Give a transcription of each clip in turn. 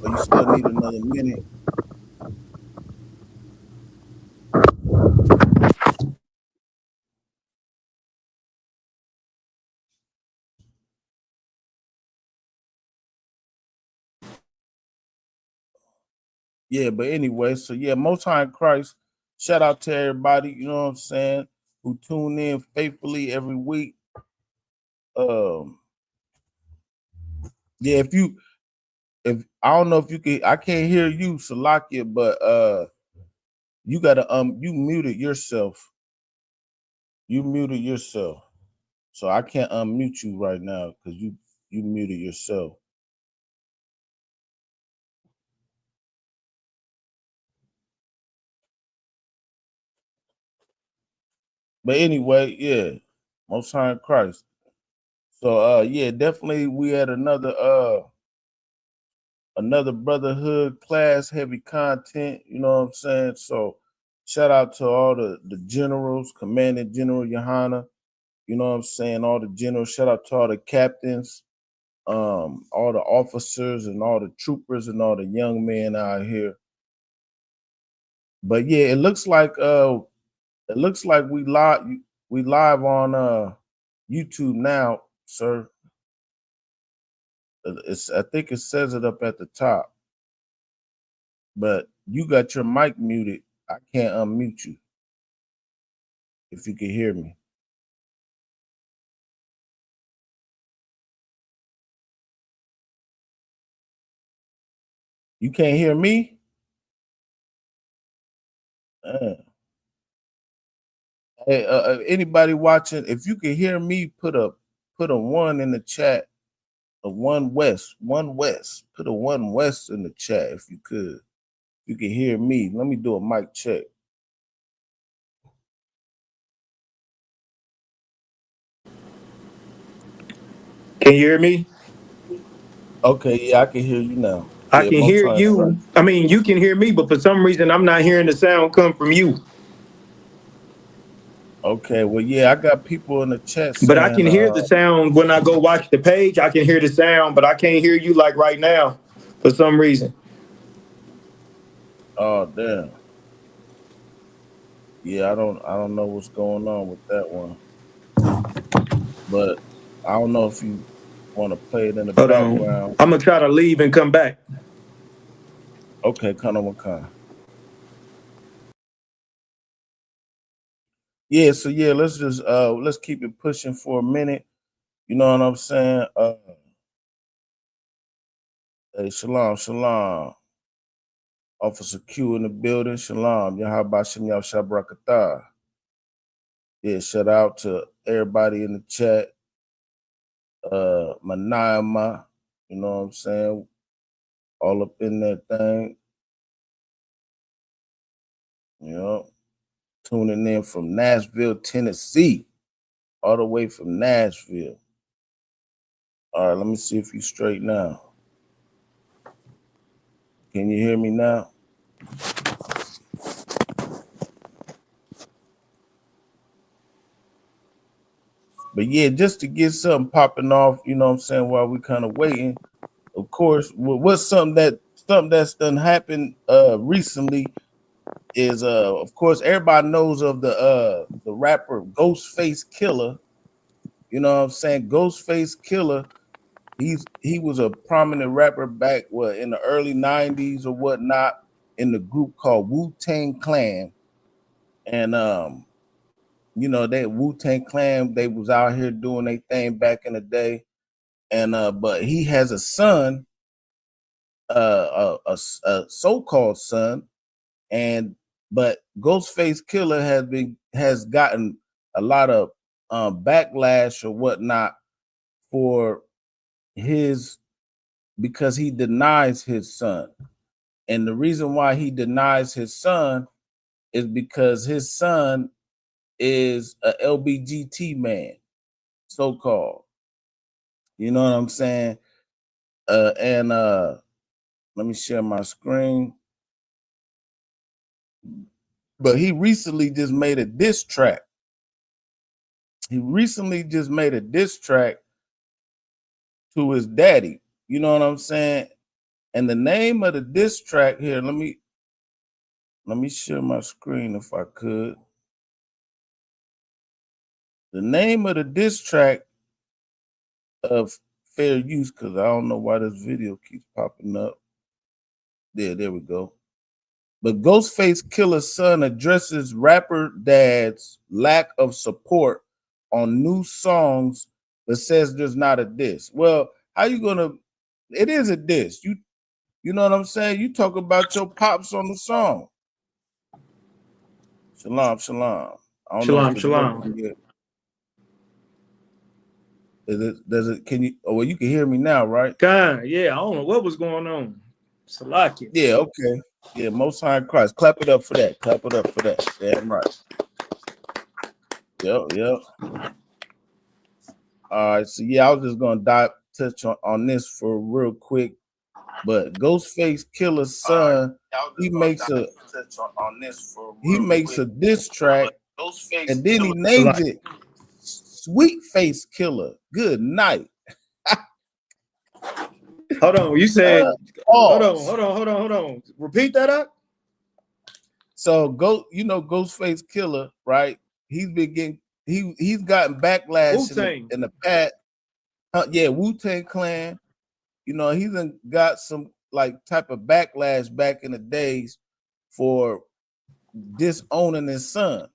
or you still need another minute? Yeah, but anyway, so yeah, Most High in Christ. Shout out to everybody, you know what I'm saying, who tune in faithfully every week. Um, yeah, if I don't know if you can, I can't hear you, Salakia, but you gotta you muted yourself. You muted yourself. So I can't unmute you right now because you muted yourself. But anyway, yeah, Most High in Christ. So yeah, definitely we had another brotherhood class, heavy content, you know what I'm saying? So shout out to all the generals, Commanding General Yohana, you know what I'm saying, all the generals, shout out to all the captains, all the officers and all the troopers and all the young men out here. But yeah, it looks like we live on YouTube now, sir. I think it says it up at the top, but you got your mic muted. I can't unmute you if you can hear me. You can't hear me? Uh, hey, anybody watching, if you can hear me, put a one in the chat. A one west. Put a one west in the chat if you could. You can hear me. Let me do a mic check. Can you hear me? Okay, yeah, I can hear you now. I Yeah, can Most hear High in you. Christ. I mean, you can hear me, but for some reason, I'm not hearing the sound come from you. Okay, well, yeah, I got people in the chat But I saying, can hear the sound when I go watch the page. I can hear the sound, but I can't hear you like right now for some reason. oh damn, yeah, I don't know what's going on with that one, but I don't know if you want to play it in the Hold on. background. I'm going to try to leave and come back. Okay, kind of one. Yeah, so yeah, let's keep it pushing for a minute. You know what I'm saying? Hey, shalom. Officer Q in the building. Shalom. Yahabashim Yashabrakatah. Yeah, shout out to everybody in the chat. Manama, you know what I'm saying? All up in that thing. You know, tuning in from Nashville, Tennessee, all the way from Nashville. All right, let me see if you straight now. Can you hear me now? But yeah, just to get something popping off, you know what I'm saying, while we kind of waiting. Of course, what's something that's done happened recently is of course everybody knows of the rapper Ghostface Killer. You know what I'm saying? Ghostface Killer, he was a prominent rapper back in the early 90s or whatnot in the group called Wu-Tang Clan. And you know, that Wu-Tang Clan, they was out here doing their thing back in the day. And but he has a son, a so-called son, and but Ghostface Killer has gotten a lot of backlash or whatnot for his because he denies his son. And the reason why he denies his son is because his son is a LBGT man, so called. You know what I'm saying? And let me share my screen. But he recently just made a diss track. He recently just made a diss track to his daddy. You know what I'm saying? And the name of the diss track here, let me share my screen if I could. The name of the diss track of Fair Use, because I don't know why this video keeps popping up. There we go. But Ghostface Killer's son addresses rapper dad's lack of support on new songs, but says there's not a diss. Well, how you gonna? It is a diss. You know what I'm saying? You talk about your pops on the song. Shalom, shalom. I don't know if it's working yet. Does it? Can you? Oh, well, you can hear me now, right? God, yeah. I don't know what was going on. Salaki. Yeah, okay. Yeah, Most High in Christ. Clap it up for that. Clap it up for that. Damn right. Yep. All right, so yeah, I was just gonna touch on this for real quick. But Ghostface Killer's son, he makes a diss track, and then he names it Sweet Face Killer. Good night. Hold on, you said hold on. Repeat that up. So Ghostface Killer, right? He's been getting he's gotten backlash in the past. Yeah, Wu-Tang Clan. You know, he's got some like type of backlash back in the days for disowning his son.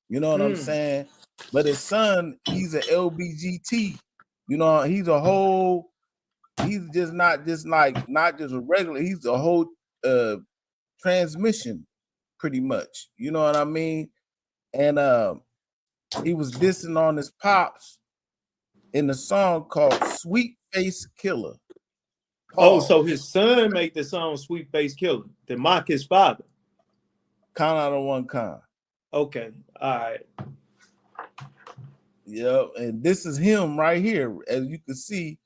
You know what I'm saying? But his son, he's an LBGT. You know, he's just not just a regular, he's a whole transmission, pretty much. You know what I mean? And he was dissing on his pops in the song called Sweet Face Killer. Oh, so his son made the song Sweet Face Killer to mock his father. Count out of one kind. Okay, all right. Yep, and this is him right here. As you can see,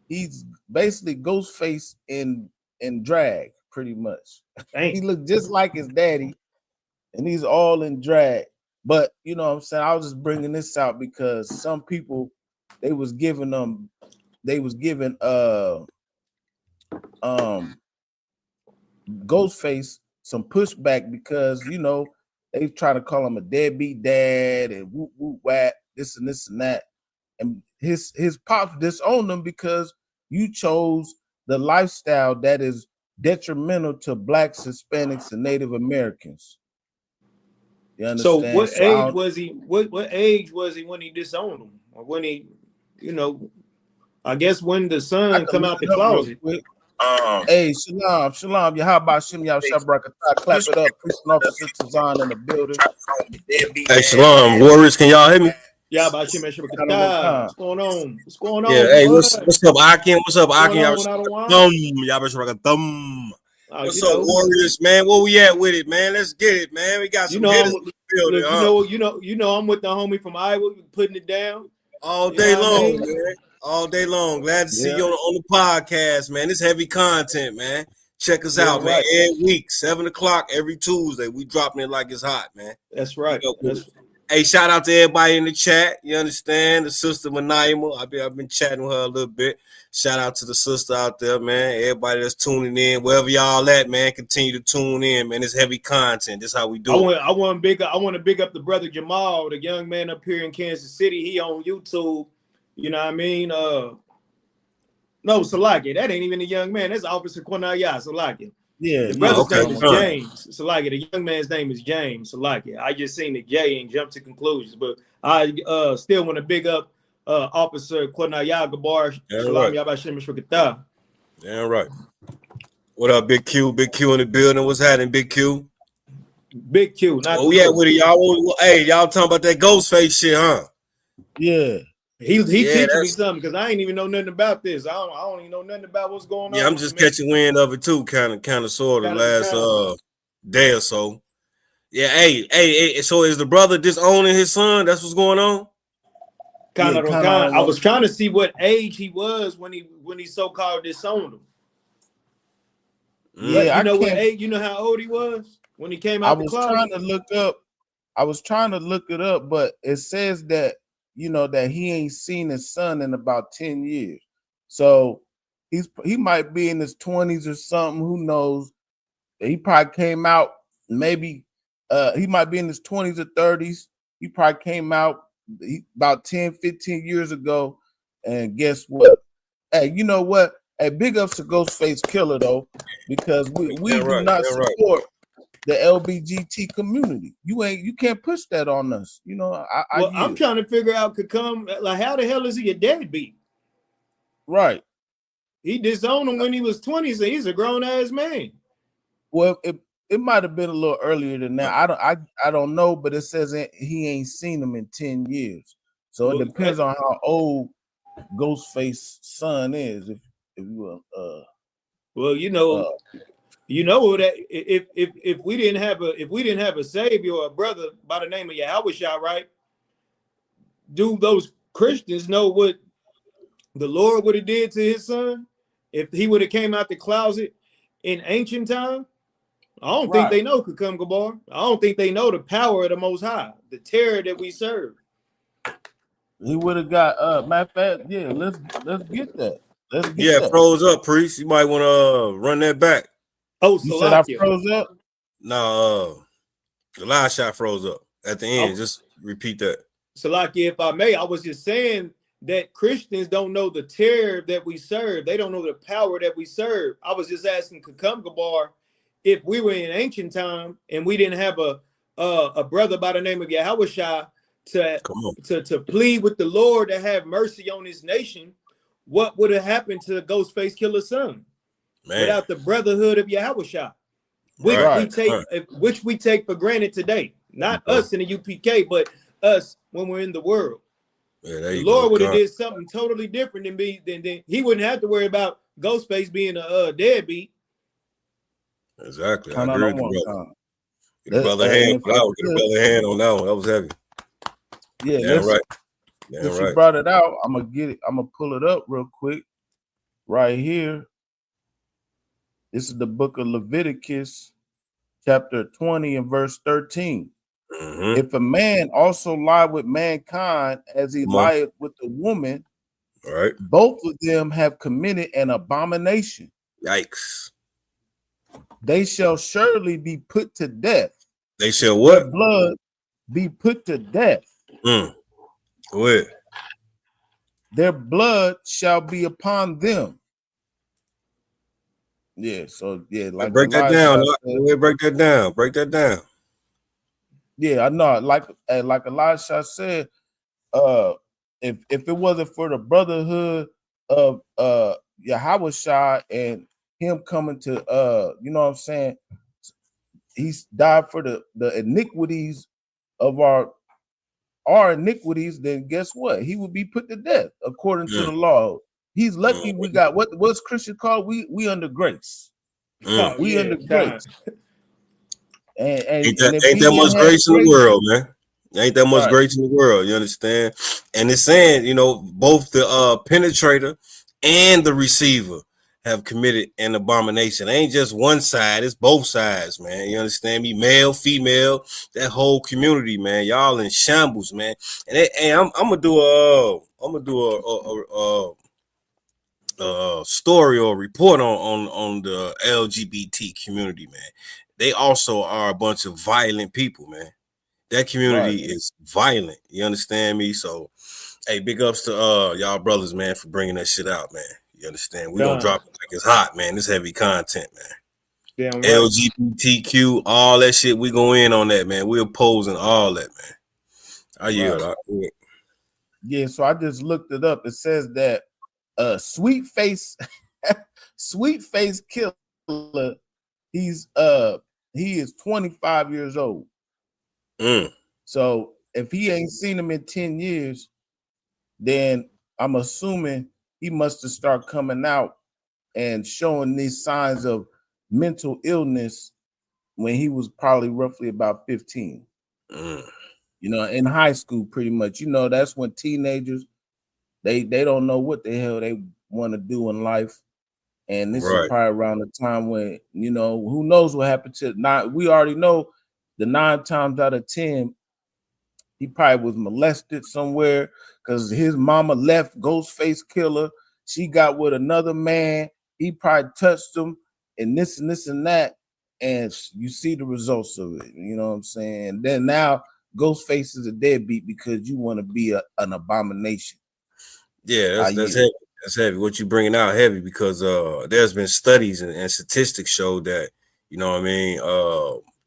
he's basically Ghostface in drag, pretty much. He looked just like his daddy, and he's all in drag. But you know what I'm saying? I was just bringing this out because some people they was giving Ghostface some pushback because you know they try to call him a deadbeat dad and whoop whoop whack, this and that. And his pops disowned him because you chose the lifestyle that is detrimental to blacks, Hispanics, and Native Americans. You understand? So what age was he? What age was he when he disowned him? Or when he, you know, I guess when the son come out the closet. Hey, shalom, Yahaba Shem Yahshabrakatah. Clap it up. Priest Officer Tazan in the building. Hey, shalom, warriors. Can y'all hear me? Yeah, what's going on? What's going on? Yeah, hey, what's up, Akin? What's up, Akin? What's up, warriors, man? Where we at with it, man? Let's get it, man. We got some hitters in the building. I'm with the homie from Iowa, putting it down all day long, man. All day long. Glad to see you on the podcast, man. It's heavy content, man. Check us out, man. Every week, 7 o'clock every Tuesday. We dropping it like it's hot, man. That's right. Hey, shout out to everybody in the chat. You understand? The sister Manaima. I've been chatting with her a little bit. Shout out to the sister out there, man. Everybody that's tuning in, wherever y'all at, man, continue to tune in, man. It's heavy content. That's how we do it. I want to big up the brother Jamal, the young man up here in Kansas City. He on YouTube. You know what I mean? No, Salaki. That ain't even a young man. That's Officer Quanaya, Salaki. Yeah, the brother's name is James. Salaki. The young man's name is James. Salaki. I just seen the J and jumped to conclusions, but I still want to big up Officer Quanaya Gabar. Salam Yabashim Shukata. Damn right. What up, Big Q? Big Q in the building. What's happening, Big Q? Big Q. Not we at with it, y'all. Hey, y'all talking about that Ghostface shit, huh? Yeah. He teaching me something because I ain't even know nothing about this. I don't even know nothing about what's going on. Yeah, I'm just catching wind of it too, kind of, sort of last day or so. Yeah, hey. So is the brother disowning his son? That's what's going on. I was trying to see what age he was when he so-called disowned him. Yeah, you know what age? You know how old he was when he came out the closet? I was trying to look it up, but it says that. You know, that he ain't seen his son in about 10 years. So he might be in his 20s or something. Who knows? He probably came out maybe he might be in his 20s or 30s. He probably came out about 10, 15 years ago. And guess what? Hey, you know what? Hey, big ups to Ghostface Killer though, because we do not support the LBGT community. You can't push that on us. You know, well, I'm trying to figure out like how the hell is he a deadbeat? Right. He disowned him when he was 20, so he's a grown ass man. Well, it might have been a little earlier than that. I don't know, but it says he ain't seen him in 10 years. So it depends on how old Ghostface's son is. If you well, you know that if we didn't have a savior or a brother by the name of Yahushua, right? Do those Christians know what the Lord would have did to his son if he would have came out the closet in ancient time? I don't think they know Kukum Gabar. I don't think they know the power of the Most High, the terror that we serve. He would have got matter of fact, yeah. Let's get that. Let's get that. Froze up, priest. You might want to run that back. Oh, you said I froze up? No, the last shot froze up at the end. Just repeat that. Salakia, if I may, I was just saying that Christians don't know the terror that we serve. They don't know the power that we serve. I was just asking Kukum Gabar, if we were in ancient time and we didn't have a brother by the name of Yahushua to plead with the Lord to have mercy on his nation, what would have happened to the Ghostface Killer's son without the brotherhood of Yahushua, which we take for granted today? Not us in the UPK, but us when we're in the world. The Lord would have did something totally different than he wouldn't have to worry about Ghostface being a deadbeat. Exactly. I agree with the brother. Get the brother hand on that one. That was heavy. Yeah, right. Since you brought it out, I'm gonna pull it up real quick. Right here. This is the book of Leviticus, chapter 20 and verse 13. Mm-hmm. If a man also lie with mankind as he lieth with a woman, both of them have committed an abomination. Yikes. They shall surely be put to death. They shall what? Their blood be put to death. Go ahead. Their blood shall be upon them. Yeah, so yeah, like break that down. Break that down. Yeah, I know. Like Elisha said, if it wasn't for the brotherhood of Yahushua and him coming to you know what I'm saying, he's died for the iniquities of our iniquities, then guess what? He would be put to death according to the law. He's lucky we got what's Christian called? We under grace. We under grace. And ain't that much grace in the world, man. Ain't that much grace in the world, you understand? And it's saying, you know, both the penetrator and the receiver have committed an abomination. It ain't just one side, it's both sides, man. You understand me? Male, female, that whole community, man. Y'all in shambles, man. And I'm gonna do a story or report on the LGBT community, man. They also are a bunch of violent people, man. That community is violent. You understand me? So, hey, big ups to y'all brothers, man, for bringing that shit out, man. You understand? We gonna drop it like it's hot, man. This heavy content, man. Damn right. LGBTQ, all that shit. We go in on that, man. We opposing all that, man. I yield. Yeah, so I just looked it up. It says that Sweet Face Killer, he is 25 years old. So if he ain't seen him in 10 years, then I'm assuming he must have started coming out and showing these signs of mental illness when he was probably roughly about 15. You know, in high school, pretty much. You know, that's when teenagers they don't know what the hell they want to do in life. And this is probably around the time when, you know, who knows what happened to we already know the 9 times out of 10 he probably was molested somewhere because his mama left Ghostface Killer she got with another man. He probably touched them and this and that. And you see the results of it. You know what I'm saying? And then now Ghostface is a deadbeat because you want to be an abomination. Yeah, that's heavy. That's heavy. What you bringing out heavy because there's been studies and statistics show that, you know what I mean,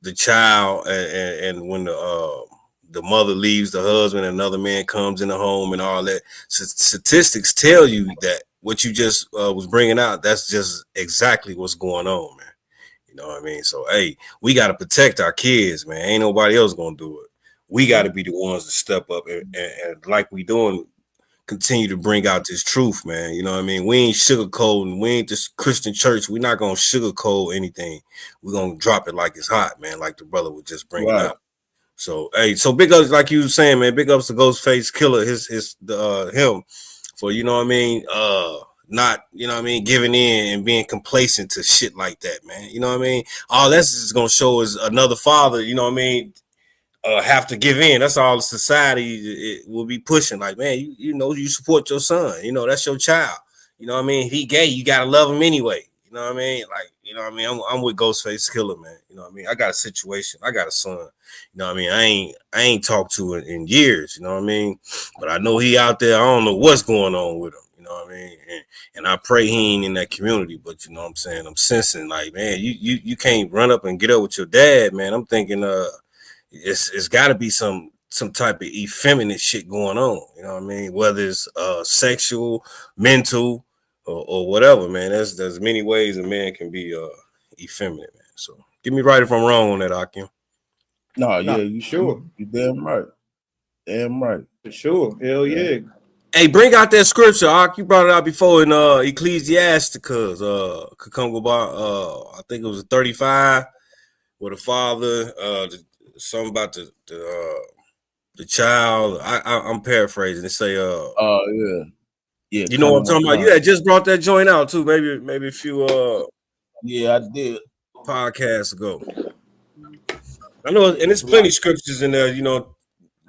the child and when the mother leaves the husband, another man comes in the home and all that. Statistics tell you that what you just was bringing out, that's just exactly what's going on, man. You know what I mean? So, hey, we got to protect our kids, man. Ain't nobody else going to do it. We got to be the ones to step up and like we doing, continue to bring out this truth, man. You know what I mean? We ain't sugarcoating. We ain't this Christian church. We're not going to sugarcoat anything. We're going to drop it like it's hot, man, like the brother was just bringing out. So, hey, so big ups, like you were saying, man, big ups to Ghostface Killer, him for, you know what I mean, not, you know what I mean, giving in and being complacent to shit like that, man. You know what I mean? All that's just going to show is another father, you know what I mean, have to give in. That's all society it will be pushing. Like, man, you know, you support your son. You know, that's your child. You know what I mean? If he gay, you got to love him anyway. You know what I mean? Like, you know what I mean? I'm with Ghostface Killer, man. You know what I mean? I got a situation. I got a son. You know what I mean? I ain't talked to in years. You know what I mean? But I know he out there. I don't know what's going on with him. You know what I mean? And I pray he ain't in that community. But you know what I'm saying? I'm sensing like, man, you can't run up and get up with your dad, man. I'm thinking it's got to be some type of effeminate shit going on. You know what I mean? Whether it's sexual, mental, or whatever, man. There's many ways a man can be effeminate, man. So get me right if I'm wrong on that, Akim. No, yeah, you sure. You damn right. Damn right. For sure. Hell yeah. Hey, bring out that scripture, Ak. You brought it out before in Ecclesiasticus. I think it was 35, where the father, something about the child. I'm paraphrasing. They say, yeah. You know what I'm talking about? You had just brought that joint out too. Maybe a few yeah, I did podcasts ago. I know, and there's plenty of scriptures in there, you know,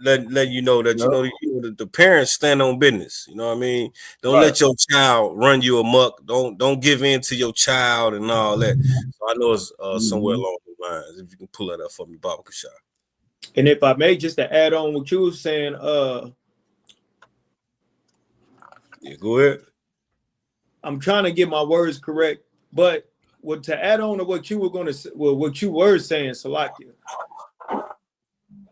let you know that you know the parents stand on business. You know what I mean? Don't let your child run you amok. Don't give in to your child and all that. So I know it's somewhere along the lines. If you can pull that up for me, Baba Kashah. And if I may, just to add on what you were saying, yeah, go ahead. I'm trying to get my words correct, but to add on to what you were going to, well, what you were saying, Salakia,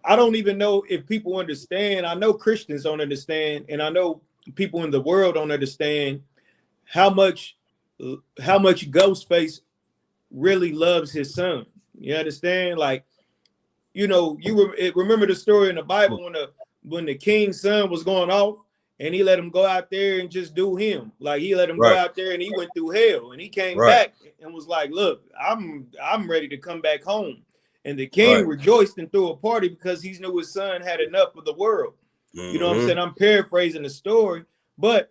I don't even know if people understand. I know Christians don't understand, and I know people in the world don't understand how much Ghostface really loves his son. You understand? Like, you know, remember the story in the Bible when the king's son was going off and he let him go out there and just do him. Like he let him go out there and he went through hell and he came back and was like, look, I'm ready to come back home. And the king rejoiced and threw a party because he knew his son had enough of the world. Mm-hmm. You know what I'm saying? I'm paraphrasing the story, but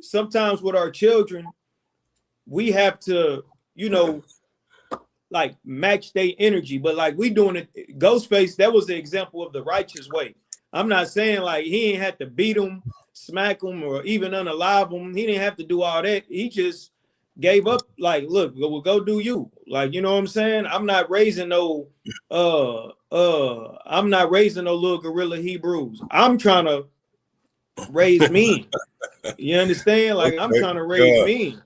sometimes with our children, we have to, you know, like match their energy, but like we doing it. Ghostface, that was the example of the righteous way. I'm not saying like he ain't had to beat him, smack him, or even unalive him. He didn't have to do all that. He just gave up. Like, look, we'll go do you. Like, you know what I'm saying? I'm not raising no little gorilla Hebrews. I'm trying to raise men. You understand? Like, I'm trying to raise men.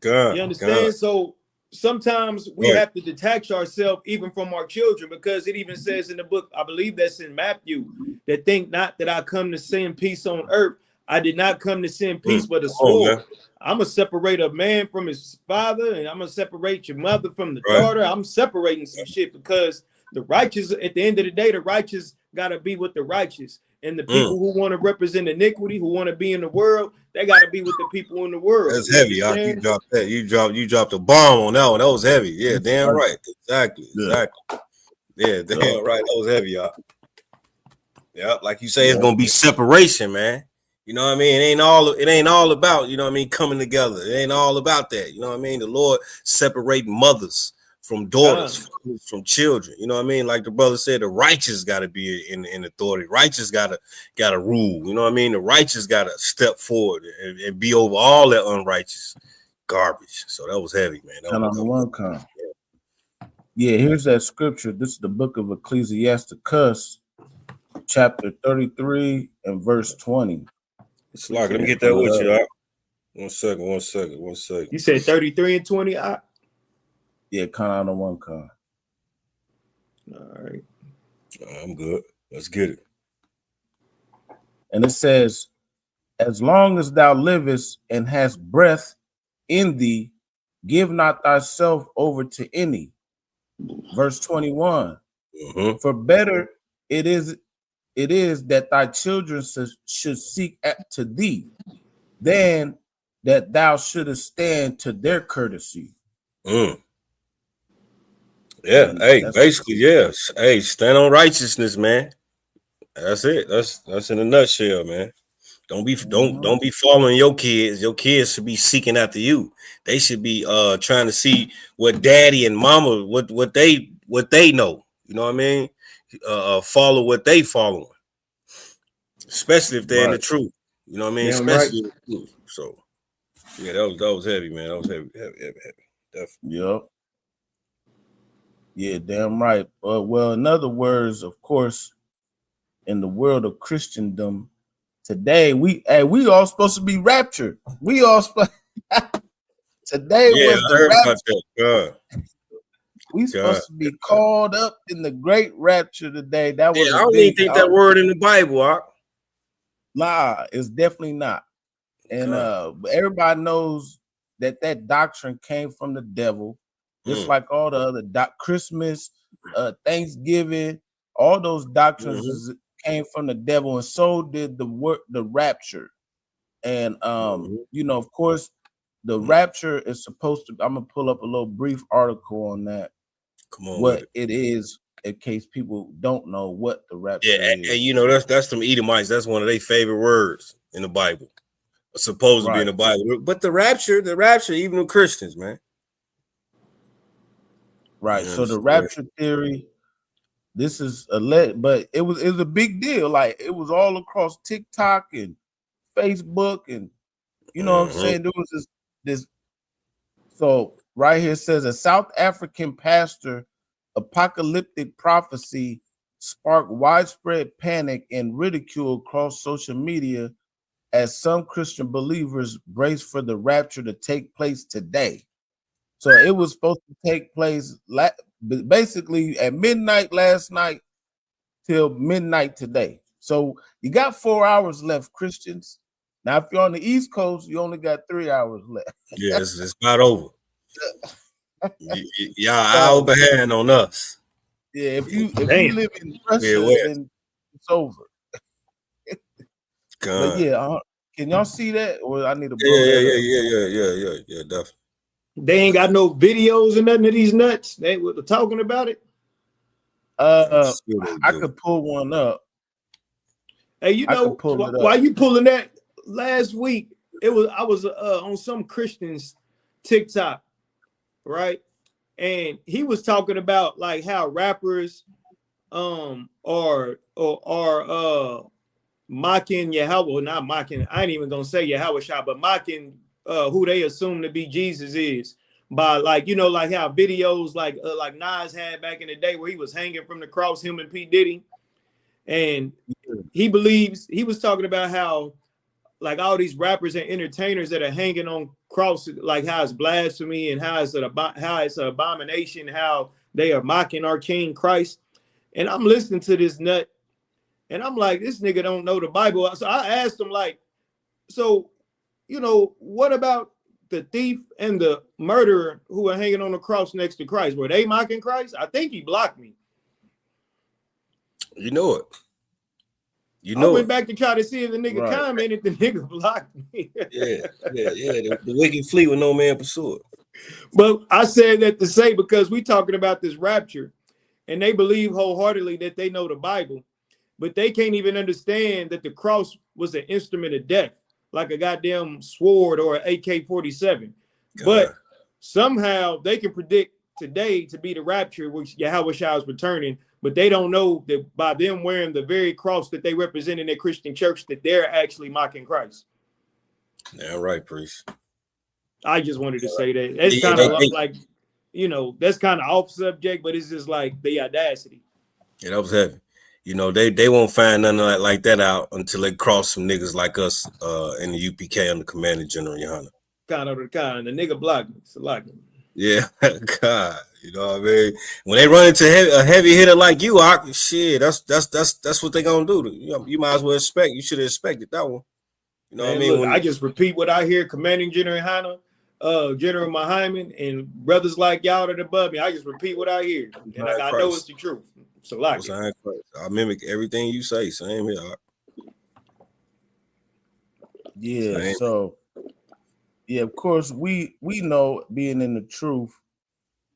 You understand? So sometimes we have to detach ourselves even from our children, because it even says in the book, I believe that's in Matthew, that think not that I come to send peace on earth. I did not come to send peace, but a sword. I'm going to separate a man from his father, and I'm going to separate your mother from the daughter. I'm separating some shit, because the righteous, at the end of the day, the righteous got to be with the righteous. And the people who want to represent iniquity, who want to be in the world, they got to be with the people in the world. That's heavy. You dropped that. You dropped a bomb on that one. That was heavy. Yeah, damn right. Exactly. Yeah, damn right. That was heavy, y'all. Yeah, like you say, it's gonna be separation, man. You know what I mean? It ain't all about, you know what I mean, coming together. It ain't all about that. You know what I mean? The Lord separating mothers from daughters, from children. You know what I mean? Like the brother said, the righteous got to be in authority. Righteous got to rule. You know what I mean? The righteous got to step forward and be over all that unrighteous garbage. So that was heavy, man. That was on the one con. Yeah, here's that scripture. This is the book of Ecclesiasticus, chapter 33 and verse 20. It's like, let me get that with you. Right? 1 second. You said 33 and 20. Yeah, con on the one con. All right. I'm good. Let's get it. And it says, as long as thou livest and hast breath in thee, give not thyself over to any. Verse 21. For better it is that thy children should seek to thee than that thou shouldest stand to their courtesy. Yeah, and hey, basically, yes. Hey, stand on righteousness, man. That's it. That's in a nutshell, man. Don't be following your kids. Your kids should be seeking after you. They should be trying to see what daddy and mama what they know. You know what I mean? Follow what they following, especially if they're in the truth. You know what I mean? Damn especially right. in the truth. So yeah, that was heavy, man. That was heavy. Definitely. Yep. Yeah, damn right. Well, in other words, of course, in the world of Christendom today, we all supposed to be raptured. We all today was the rapture. We supposed to be called up in the great rapture today. That was I don't even think that word in the Bible. Nah, it's definitely not. And everybody knows that doctrine came from the devil, just like all the other Christmas, Thanksgiving, all those doctrines came from the devil, and so did the rapture. And you know, of course, the rapture is supposed to. I'm gonna pull up a little brief article on that. Come on, what it is, in case people don't know what the rapture is. And you know that's them Edomites. That's one of their favorite words in the Bible. Supposed to be in the Bible, but the rapture, even with Christians, man. Right. So the rapture theory, this is but it was a big deal. Like it was all across TikTok and Facebook, and you know what I'm saying. There was this. So right here it says a South African pastor apocalyptic prophecy sparked widespread panic and ridicule across social media as some Christian believers brace for the rapture to take place today. So it was supposed to take place basically at midnight last night till midnight today. So you got 4 hours left, Christians. Now, if you're on the East Coast, you only got 3 hours left. Yeah, it's about over. Y'all hour behind on us. Yeah, if you live in Russia, then it's over. But yeah, can y'all see that? Or I need to blow yeah, definitely. They ain't got no videos or nothing of these nuts. They were talking about it. I could pull one up. Hey, you know, while you pulling that, last week I was on some Christian's TikTok, right? And he was talking about like how rappers are mocking Yahweh, well, not mocking, I ain't even gonna say Yahweh Shah, but mocking who they assume to be Jesus is by like, you know, like how videos like Nas had back in the day where he was hanging from the cross, him and P. Diddy. And he believes, he was talking about how like all these rappers and entertainers that are hanging on crosses, like how it's blasphemy and how it's an abomination, how they are mocking our King Christ. And I'm listening to this nut and I'm like, this nigga don't know the Bible. So I asked him like, so, you know, what about the thief and the murderer who are hanging on the cross next to Christ? Were they mocking Christ? I think he blocked me. You know it. I went back to try to see if the nigga commented. The nigga blocked me. Yeah. The wicked flee with no man pursue it. But I said that to say, because we talking about this rapture and they believe wholeheartedly that they know the Bible, but they can't even understand that the cross was an instrument of death, like a goddamn sword or an AK-47. But somehow they can predict today to be the rapture, which Yahweh Shai is returning, but they don't know that by them wearing the very cross that they represent in their Christian church, that they're actually mocking Christ. Yeah, right, priest. I just wanted to say that. It's kind of like, that's kind of off subject, but it's just like the audacity. Yeah, that was heavy. They won't find nothing like that out until they cross some niggas like us in the UPK under Commanding General Yohana. The nigga blocked me. So like, yeah, God, you know what I mean? When they run into a heavy hitter like you, shit, that's what they gonna do. You might as well expect. You should have expected that one. You know what I mean? Look, I just repeat what I hear. Commanding General Hana, General Muhammad, and brothers like y'all that above me. I just repeat what I hear, and I know it's the truth. So like, I mimic everything you say. Same here. Yeah. Same. So, yeah, of course, we know, being in the truth,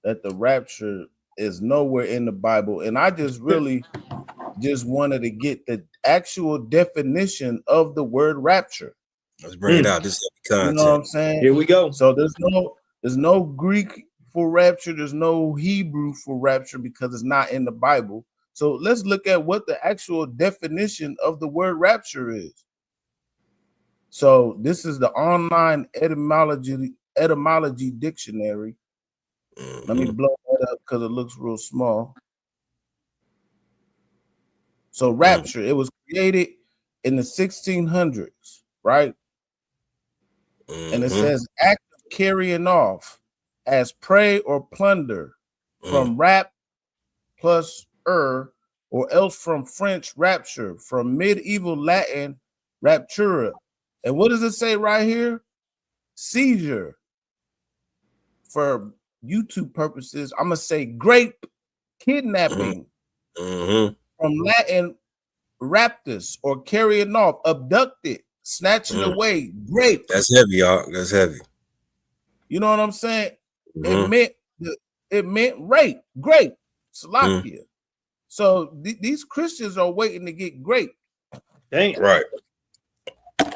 that the rapture is nowhere in the Bible, and I just really just wanted to get the actual definition of the word rapture. Let's bring it out. This is content. You know what I'm saying? Here we go. So there's no Greek for rapture. There's no Hebrew for rapture because it's not in the Bible. So let's look at what the actual definition of the word rapture is. So this is the online etymology dictionary. Mm-hmm. Let me blow that up because it looks real small. So rapture, it was created in the 1600s, right? Mm-hmm. And it says act of carrying off as prey or plunder, from rap plus or else from French rapture, from medieval Latin raptura. And what does it say right here? Seizure. For YouTube purposes, I'm gonna say grape kidnapping. Mm-hmm. From Latin raptus, or carrying off, abducted, snatching away, grape. That's heavy, y'all. That's heavy. You know what I'm saying? Mm-hmm. It meant rape, grape, Salakia. So these Christians are waiting to get grape. Dang. Right.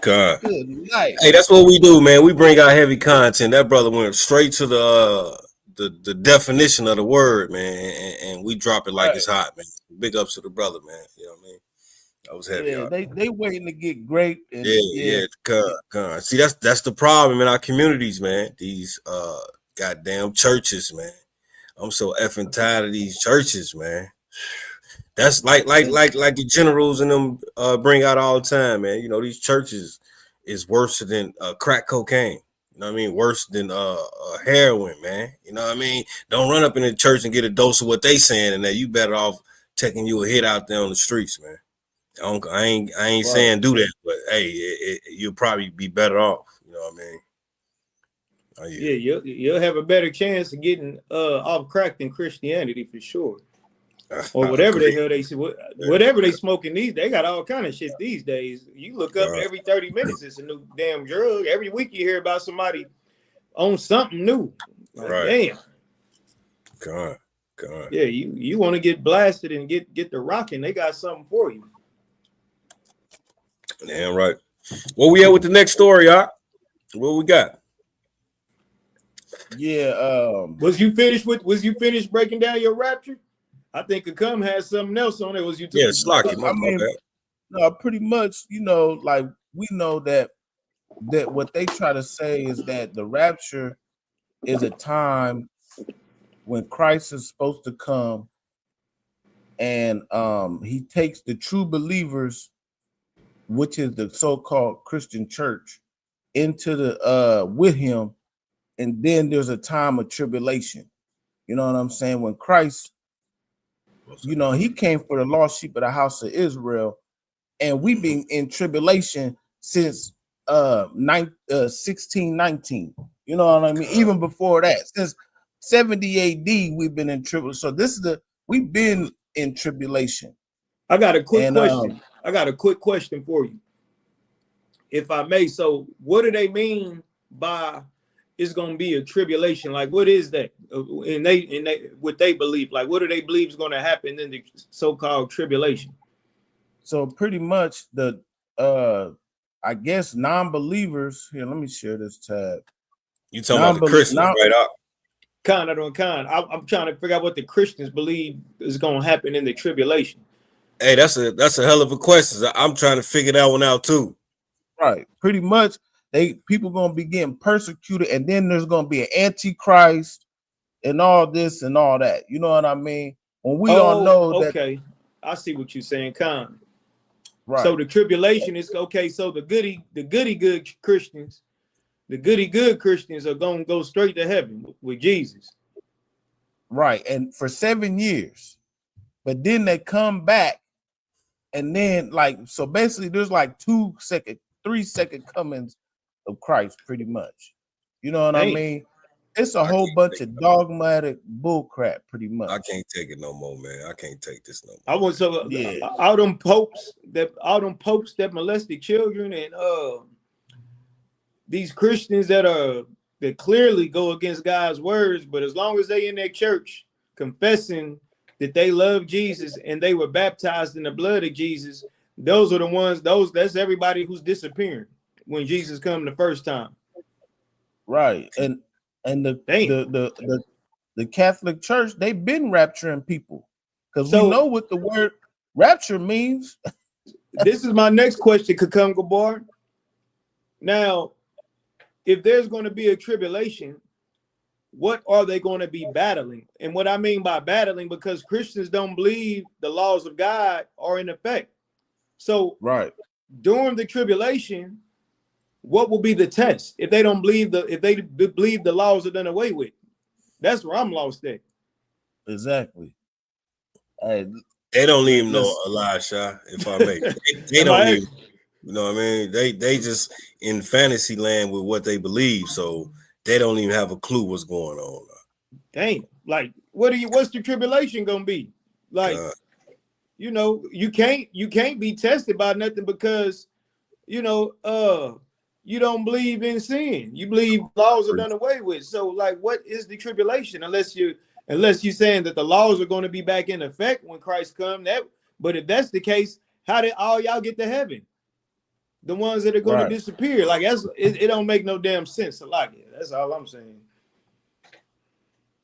God. Good night. Hey, that's what we do, man. We bring out heavy content. That brother went straight to the definition of the word, man, and we drop it like it's hot, man. Big ups to the brother, man. You know what I mean? That was heavy. Yeah, they waiting to get grape. And, God. See, that's the problem in our communities, man. These goddamn churches, man. I'm so effing tired of these churches, man. That's like the generals and them bring out all the time, man. You know, these churches is worse than crack cocaine. You know what I mean? Worse than heroin, man. You know what I mean? Don't run up in the church and get a dose of what they saying, and that you better off taking you a hit out there on the streets, man. I ain't saying do that, but hey, you'll probably be better off. You know what I mean? Oh, yeah, you'll have a better chance of getting off crack than Christianity for sure. Or whatever the hell they see, whatever they smoking these, they got all kind of shit these days. You look up every 30 minutes, it's a new damn drug. Every week you hear about somebody on something new. Like, damn. God. Yeah, you want to get blasted and get the rocking, they got something for you. Damn right. Where we at with the next story, y'all? What we got? Yeah. Was you finished breaking down your rapture? I think Akam has something else on it. Was you? Yeah, Slocky. No, pretty much. You know, like we know that what they try to say is that the rapture is a time when Christ is supposed to come, and he takes the true believers, which is the so-called Christian church, into the with him, and then there's a time of tribulation. You know what I'm saying? When Christ, you know, he came for the lost sheep of the house of Israel, and we've been in tribulation since 1619. You know what I mean? Even before that, since 70 AD, we've been in tribulation. So we've been in tribulation. I got a quick question. I got a quick question for you, if I may. So, what do they mean by it's going to be a tribulation? Like, what is that? And they what they believe, like, what do they believe is going to happen in the so-called tribulation? So pretty much the I guess non-believers here. Let me share this tab. You talking about the Christians, right up? Con, I don't con. I'm trying to figure out what the Christians believe is going to happen in the tribulation. Hey, that's a hell of a question. I'm trying to figure that one out too. Right. Pretty much, people gonna be getting persecuted, and then there's gonna be an antichrist and all this and all that. You know what I mean? When we all know that. Okay. I see what you're saying, Con. Right. So the tribulation is okay. So the goody good Christians, the goody good Christians are gonna go straight to heaven with Jesus. Right. And for 7 years, but then they come back, and then so basically there's like 3-second comings of Christ, pretty much. You know what I mean? It's a whole bunch of dogmatic bull crap, pretty much. I can't take it no more, man. I can't take this no more. I was all them popes that molested children, and these Christians that clearly go against God's words, but as long as they in their church confessing that they love Jesus and they were baptized in the blood of Jesus, those are the ones. That's everybody who's disappearing when Jesus come the first time. Right. And the Catholic Church, they've been rapturing people, because we know what the word rapture means. This is my next question, Kakam Gabar. Now, if there's going to be a tribulation, what are they going to be battling? And what I mean by battling, because Christians don't believe the laws of God are in effect. So during the tribulation, what will be the test if they don't believe the laws are done away with? That's where I'm lost at. Exactly. They don't even know Elisha, if I may. They don't even, you know what I mean? They just in fantasy land with what they believe, so they don't even have a clue what's going on. Dang, like what's the tribulation gonna be? Like, you know, you can't be tested by nothing, because you don't believe in sin. You believe laws are done away with. So like, what is the tribulation? Unless you're saying that the laws are going to be back in effect when Christ comes. But if that's the case, how did all y'all get to heaven? The ones that are going to disappear. Like, it don't make no damn sense. I like it. That's all I'm saying.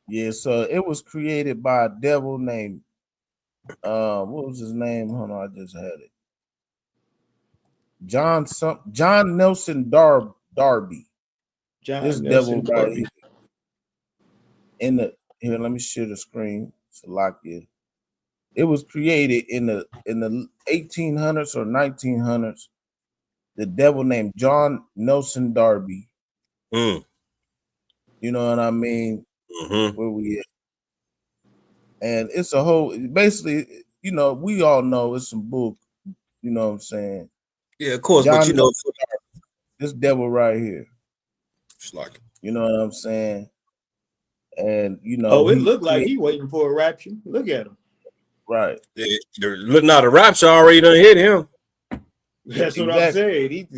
Yeah, so it was created by a devil named what was his name? Hold on, I just had it. John Nelson Darby. This devil right here. Here, let me share the screen. Salakia. It was created in the 1800s or 1900s. The devil named John Nelson Darby. You know what I mean? Where we at? And it's a whole, basically, you know, we all know it's some book. You know what I'm saying? Yeah, of course. But you know, this devil right here. It's like, you know what I'm saying? And you know, it looked like he waiting for a rapture. Look at him. Right. Look, now the rapture already done hit him. That's what I'm saying.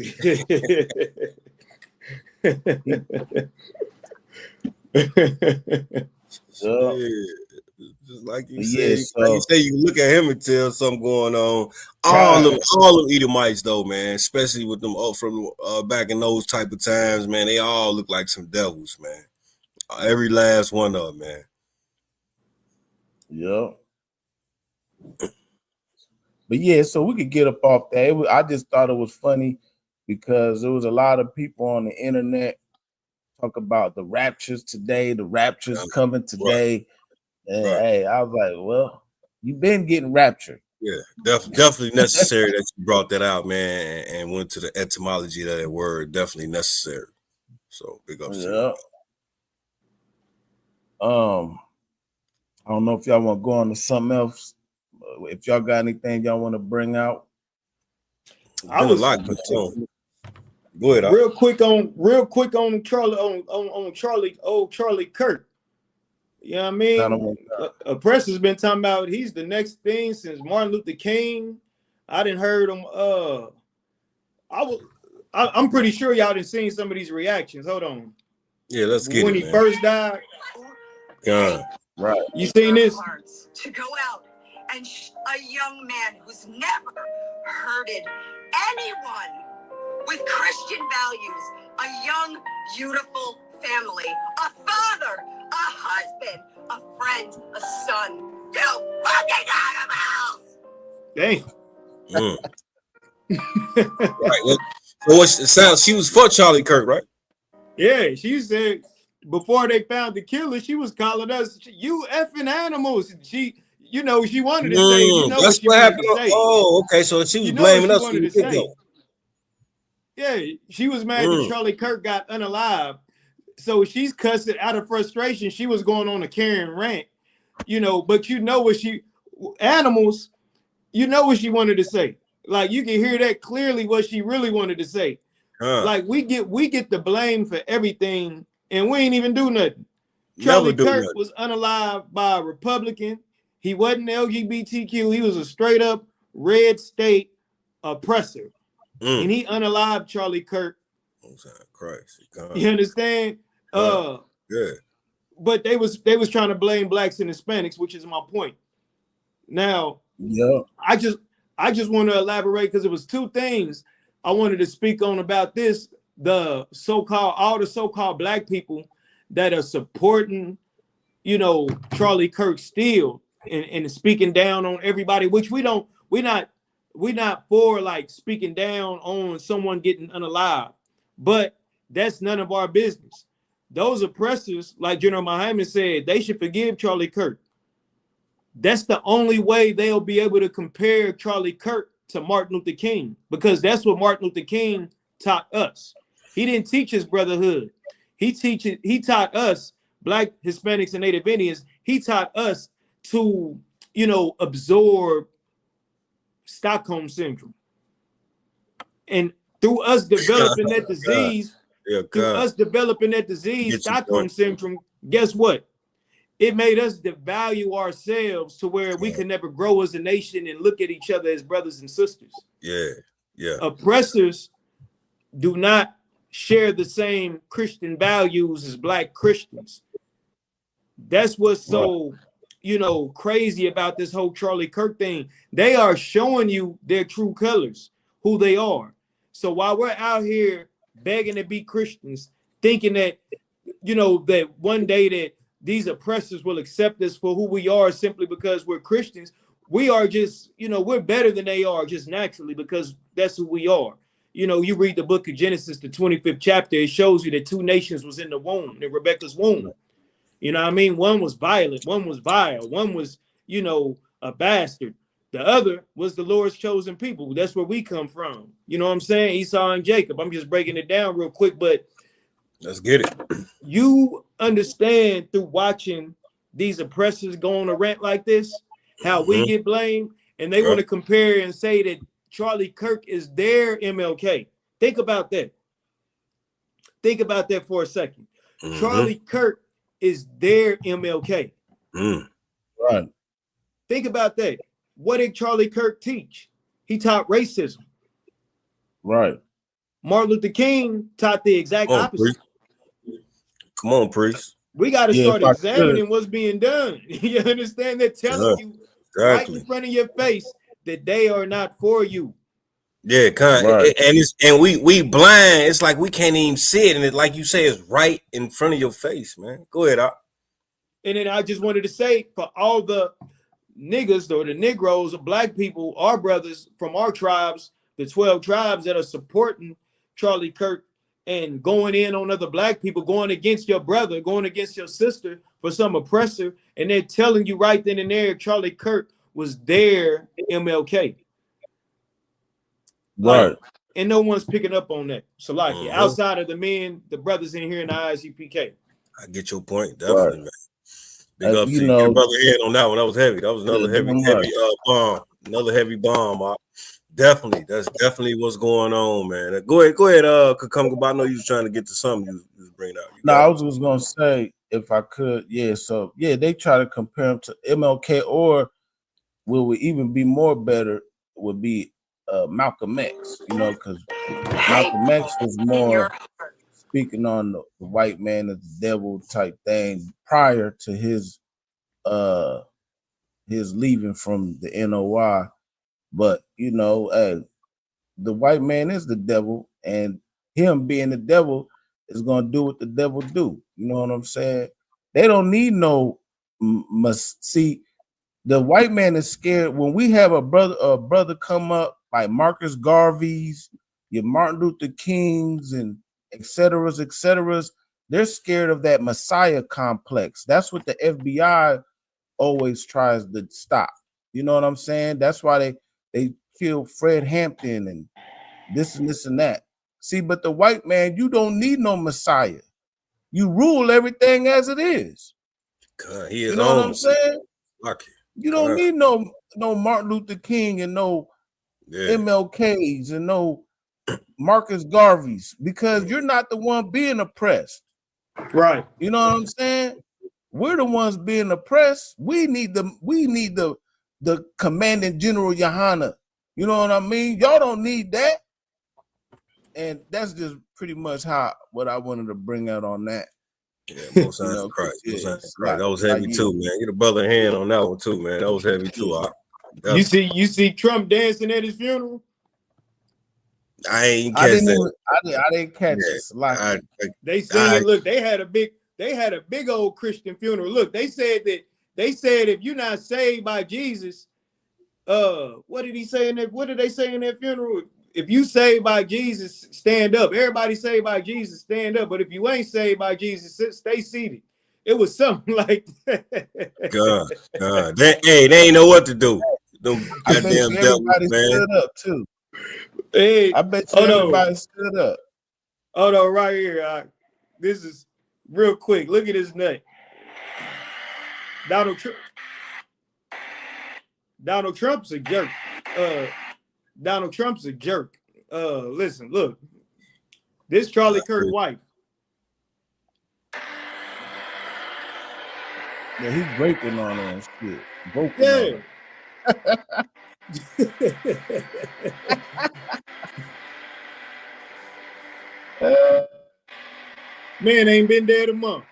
Just like you said, you look at him and tell something going on. All them Edomites though, man, especially with them from back in those type of times, man, they all look like some devils, man. Every last one of them, man. Yep. But yeah, so we could get up off that. I just thought it was funny because there was a lot of people on the internet talk about the raptures today, the raptures coming today. And hey, I was like, well, you've been getting raptured. Yeah, definitely necessary that you brought that out, man, and went to the etymology of that word. Definitely necessary. So big ups to you. I don't know if y'all want to go on to something else. If y'all got anything y'all want to bring out. I was go ahead. Real quick on Charlie on Charlie Kirk. You know what I mean? Press has been talking about he's the next thing since Martin Luther King. I didn't heard him. I'm pretty sure y'all done seen some of these reactions. Hold on. Yeah, let's get when he first died. Yeah, right. You seen this? To go out and a young man who's never hurted anyone with Christian values, a young, beautiful family, a father husband, a friend, a son. You fucking animals! Dang. Right. Well, so what it sounds, she was for Charlie Kirk, right? Yeah, she said before they found the killer, she was calling us you effing animals. She, you know, she wanted to say, you know That's what she what wanted happened. to say. Oh, okay. So she was You know what blaming she us from wanted the to say. get-go. Yeah, she was mad that Charlie Kirk got unalived. So she's cussing out of frustration. She was going on a Karen rant, you know, but you know what animals, you know what she wanted to say. Like you can hear that clearly what she really wanted to say. Like we get the blame for everything, and we ain't even do nothing. Charlie Kirk was unalived by a Republican. He wasn't LGBTQ. He was a straight up red state oppressor, and he unalived Charlie Kirk. Oh, Christ! You understand? Yeah. But they was trying to blame blacks and Hispanics, which is my point. Now, yeah, I just want to elaborate because it was two things I wanted to speak on about this. All the so-called black people that are supporting, you know, Charlie Kirk still and speaking down on everybody, which we're not for like speaking down on someone getting unalive, but that's none of our business. Those oppressors, like General Muhammad said, they should forgive Charlie Kirk. That's the only way they'll be able to compare Charlie Kirk to Martin Luther King, because that's what Martin Luther King taught us. He didn't teach us brotherhood. He taught us, Black, Hispanics, and Native Indians, he taught us to, you know, absorb Stockholm syndrome. And through us developing that disease, Stockholm syndrome, guess what? It made us devalue ourselves to where we could never grow as a nation and look at each other as brothers and sisters. Yeah. Oppressors do not share the same Christian values as Black Christians. That's what's so, you know, crazy about this whole Charlie Kirk thing. They are showing you their true colors, who they are. So while we're out here begging to be Christians, thinking that, you know, that one day that these oppressors will accept us for who we are simply because we're Christians, we are just, you know, we're better than they are just naturally because that's who we are. You know, you read the book of Genesis, the 25th chapter, it shows you that two nations was in the womb, in Rebecca's womb. You know what I mean? One was violent, one was vile, one was, you know, a bastard. The other was the Lord's chosen people. That's where we come from. You know what I'm saying? Esau and Jacob. I'm just breaking it down real quick, but let's get it. You understand through watching these oppressors go on a rant like this, how we get blamed, and they want to compare and say that Charlie Kirk is their MLK. Think about that. Think about that for a second. Charlie Kirk is their MLK. Right. Think about that. What did Charlie Kirk teach? He taught racism. Right. Martin Luther King taught the exact opposite. Come on, priest. We got to start examining what's being done. You understand? They're telling you right in front of your face that they are not for you. Yeah, and we blind. It's like we can't even see it, and it, like you say, it's right in front of your face, man. Go ahead, Op. And then I just wanted to say, for all the niggas or the Negroes or Black people, our brothers from our tribes, the 12 tribes that are supporting Charlie Kirk and going in on other Black people, going against your brother, going against your sister for some oppressor, and they're telling you right then and there Charlie Kirk was their MLK. Right. And no one's picking up on that. So like outside of the men, the brothers in here in the I.S.U.P.K. I get your point, definitely, man. Big up to you your brother head on that one. That was heavy. That was another heavy bomb. Another heavy bomb. Definitely. That's definitely what's going on, man. Go ahead. Kakumba. I know you was trying to get to something you was bringing out. No, I was just gonna say if I could, so they try to compare him to MLK, or will we even be more better would be Malcolm X, you know, because Malcolm X was more speaking on the white man as the devil type thing prior to his leaving from the NOI. But you know, the white man is the devil, and him being the devil is gonna do what the devil do. You know what I'm saying? They don't need no see. The white man is scared when we have a brother come up like Marcus Garvey's, your Martin Luther King's, and et ceteras. They're scared of that Messiah complex. That's what the FBI always tries to stop. You know what I'm saying? That's why they killed Fred Hampton and this and that. See, but the white man, you don't need no Messiah. You rule everything as it is. God, he is you know what I'm saying? Lucky. You don't need no Martin Luther King and no MLKs and no Marcus Garveys, because you're not the one being oppressed. Right. You know what I'm saying? We're the ones being oppressed. We need the commanding general Johanna. You know what I mean? Y'all don't need that. And that's just pretty much what I wanted to bring out on that. Yeah, most Christ. That was heavy too, man. Get a brother hand on that one too, man. That was heavy too. You see Trump dancing at his funeral? I ain't catch that. I didn't catch it. They seen it. Look, they had a big old Christian funeral. Look, they said if you're not saved by Jesus, what did he say in that? What did they say in that funeral? If you saved by Jesus, stand up. Everybody saved by Jesus, stand up. But if you ain't saved by Jesus, stay seated. It was something like that. God. They ain't know what to do. I bet you everybody stood up too. Hey, I bet you everybody stood up. Oh no, right here. This is real quick. Look at his name. Donald Trump's a jerk. Donald Trump's a jerk. Listen, look. This Charlie Kirk wife. Yeah, he's raping on her and shit. Yeah. Man ain't been dead a month.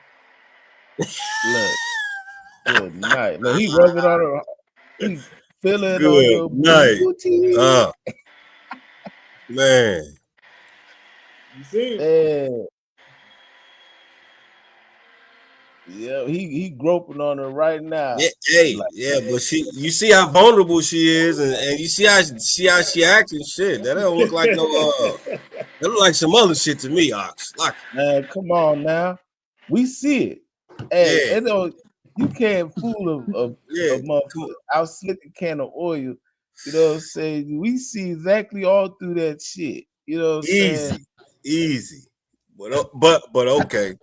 Look, good night. Look, he rubbing on her. He feeling good on your booty. Man. You see it? Yeah, he groping on her right now. Yeah, but you see how vulnerable she is, and you see how she acting. Shit, that don't look like no. That look like some other shit to me, Ox. Like, man, come on now, we see it. Hey, you can't fool a motherfucker out slick a can of oil. You know what I'm saying? We see exactly all through that shit. You know what I'm saying? Easy. But okay.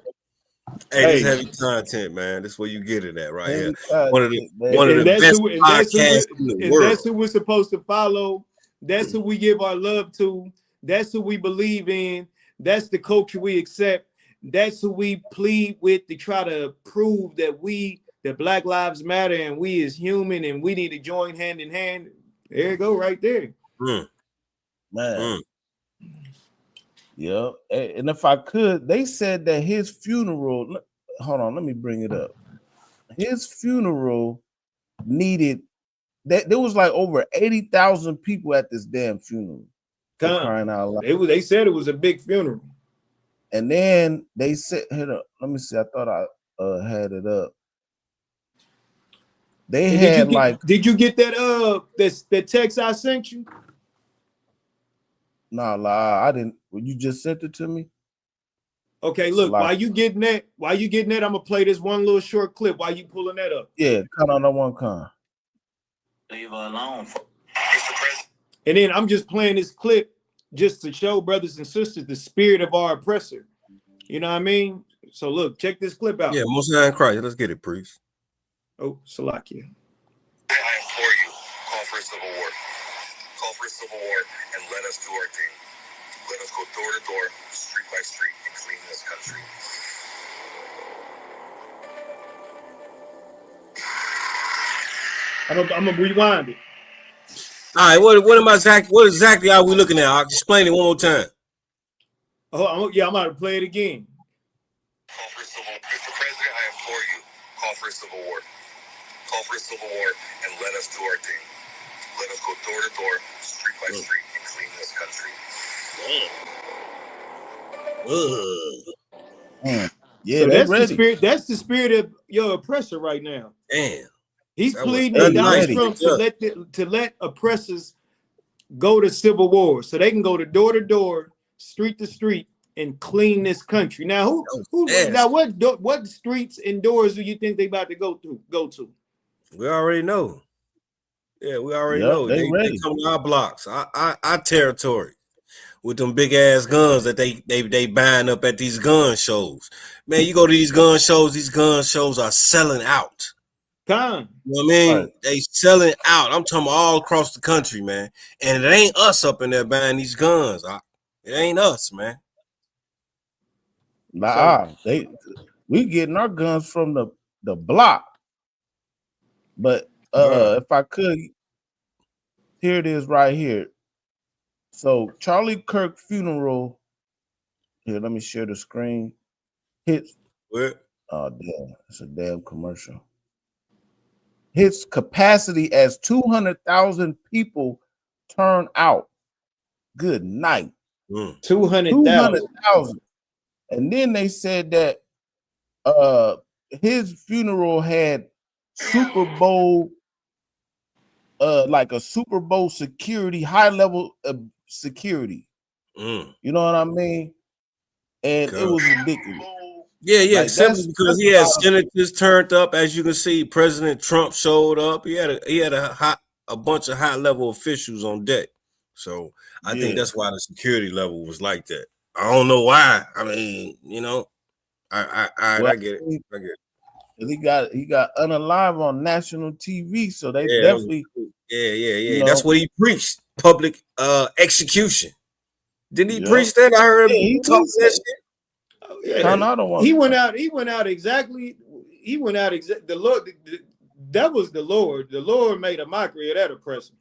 Hey, this heavy content, man. This is where you get it at right here. One of the best podcasts in the world. That's who we're supposed to follow. That's who we give our love to. That's who we believe in. That's the culture we accept. That's who we plead with to try to prove that Black Lives Matter and we is human and we need to join hand in hand. There you go, right there. Man. Yeah. And if I could, they said that his funeral, hold on, let me bring it up. His funeral needed that there was like over 80,000 people at this damn funeral. Crying out loud. They said it was a big funeral. And then they said, let me see. I thought I had it up. They had did you get that text I sent you? Nah, I didn't. You just sent it to me. Okay, look, while you getting that, I'm gonna play this one little short clip while you pulling that up. Yeah, cut on that one con. Leave her alone. And then I'm just playing this clip just to show brothers and sisters the spirit of our oppressor. You know what I mean? So look, check this clip out. Yeah, Most High in Christ. Let's get it, priest. Oh, Salakia. I implore you, call for a civil war. Call for a civil war and let us do our thing. Let us go door to door, street by street, and clean this country. I'm gonna rewind it. All right, what exactly are we looking at? Explain it one more time. Oh, I'm about to play it again. Call for a civil war. Mr. President, I implore you, call for a civil war. Call for a civil war and let us do our thing. Let us go door to door, street by street, and clean this country. Yeah, So they that's the ready. spirit. That's the spirit of your oppressor right now. Damn. He's That was pleading with Donald nice. Trump to let oppressors go to civil war, so they can go to door, street to street, and clean this country. Now, what streets and doors do you think they about to go to? We already know. Yeah, we already Yep, know. they They ready. come to our blocks, our territory, with them big ass guns that they buying up at these gun shows. Man, you go to these gun shows are selling out. Con. You know what I mean? Right. They selling out. I'm talking all across the country, man. And it ain't us up in there buying these guns. It ain't us, man. Nah, we getting our guns from the block. But if I could, here it is right here. So Charlie Kirk funeral. Here, let me share the screen. Hits. What? Oh damn, it's a damn commercial. Hits capacity as 200,000 people turn out. Good night. 200,000. And then they said that his funeral had Super Bowl like a Super Bowl security, high level of security. You know what I mean? And it was ridiculous. Yeah. Like, Simply because he had that's senators turned up. As you can see, President Trump showed up. He had a bunch of high level officials on deck. So I think that's why the security level was like that. I don't know why. I mean, you know, I get it. I get it. He got unalive on national TV, so they Yeah, definitely yeah. That's what he preached. Public execution. Didn't he preach that? I heard him talk that shit. Oh, yeah. He went out exactly. The Lord. That was the Lord. The Lord made a mockery of that oppressor.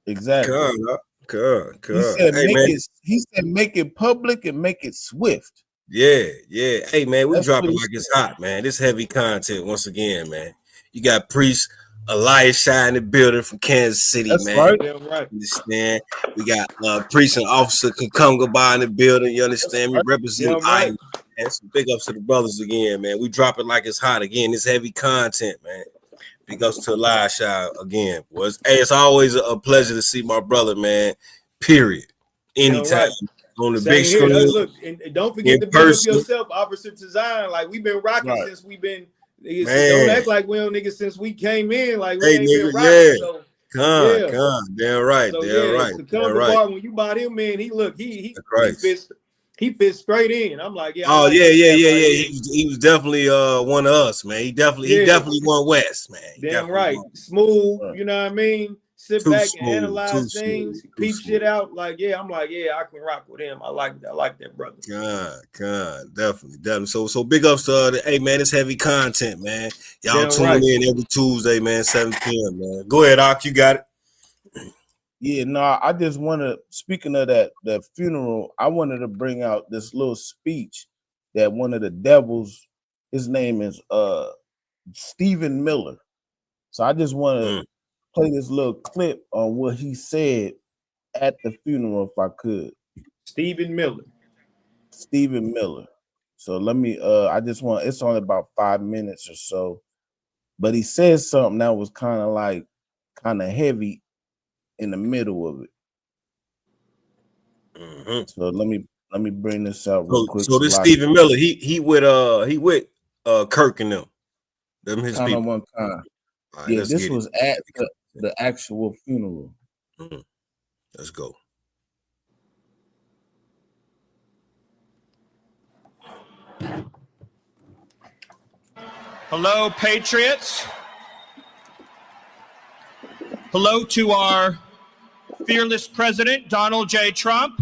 Exactly. God. He said make it public and make it swift. Yeah. Hey, man, we drop it like it's hot, man. This heavy content once again, man. You got Priest I.S.U.P.K in the building from Kansas City, That's man. right. Damn right. You understand? We got Priest and Officer Kakunga in the building. You understand? We represent I. And some big ups to the brothers again, man. We drop it like it's hot again. This heavy content, man. Big ups to I.S.U.P.K again, boys. Hey, it's always a pleasure to see my brother, man. Period. Anytime. On the big screen. Look, and don't forget to big up yourself, Officer Tazan. Like, we've been rocking since we've been. Don't act like we don't niggas since we came in. Like, we ain't been rocking. So Con. Damn right. So damn right. To come to bar when you bought him, man, he fits straight in. I'm like, yeah. Oh, yeah. He was definitely one of us, man. He definitely won West, man. Damn right. Smooth, you know what I mean? Sit back and analyze things, peep shit out. Like, I'm like, I can rock with him. I like that brother. God, definitely. So big ups to hey man, it's heavy content, man. Y'all tune in every Tuesday, man, 7 p.m. man. Go ahead, Ak, you got it. Yeah, no, I just want to, speaking of that funeral, I wanted to bring out this little speech that one of the devils, his name is Stephen Miller. So I just want to play this little clip on what he said at the funeral, if I could. Stephen Miller. So let me it's only about 5 minutes or so, but he says something that was kind of heavy in the middle of it. So let me bring this out real quick. So this Stephen Miller, he with Kirk and them his people. One time. Right, yeah, this was at the actual funeral. Let's go. Hello, patriots. Hello to our fearless president, Donald J. Trump.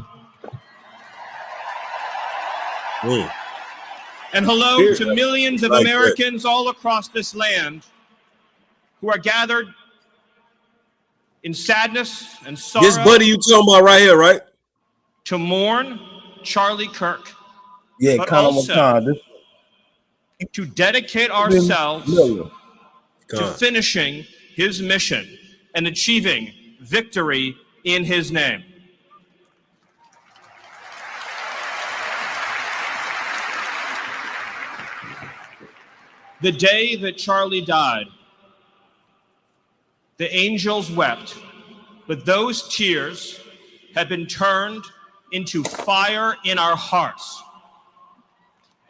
And hello to millions of Americans all across this land who are gathered in sadness and sorrow. This buddy you talking about right here, right? To mourn Charlie Kirk. Yeah, but also to dedicate ourselves to finishing his mission and achieving victory in his name. The day that Charlie died, the angels wept, but those tears have been turned into fire in our hearts.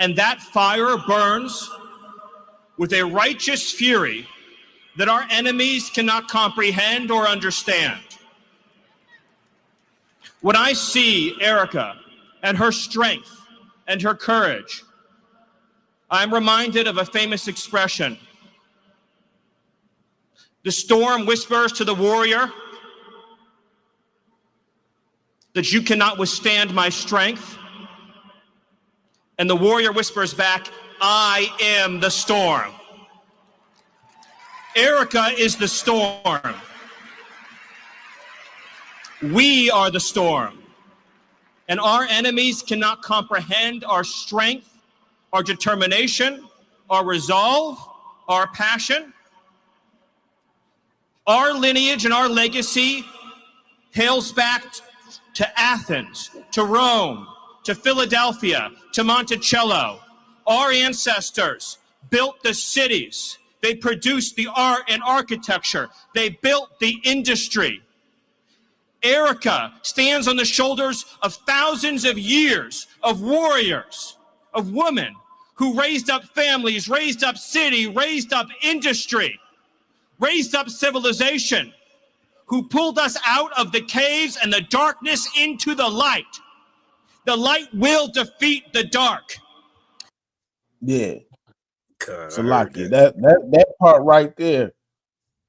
And that fire burns with a righteous fury that our enemies cannot comprehend or understand. When I see Erica and her strength and her courage, I'm reminded of a famous expression. The storm whispers to the warrior that you cannot withstand my strength. And the warrior whispers back, I am the storm. Erica is the storm. We are the storm. And our enemies cannot comprehend our strength, our determination, our resolve, our passion. Our lineage and our legacy hails back to Athens, to Rome, to Philadelphia, to Monticello. Our ancestors built the cities. They produced the art and architecture. They built the industry. Erica stands on the shoulders of thousands of years of warriors, of women who raised up families, raised up city, raised up industry, raised up civilization, who pulled us out of the caves and the darkness into the light. The light will defeat the dark. Yeah. God, So like that part right there.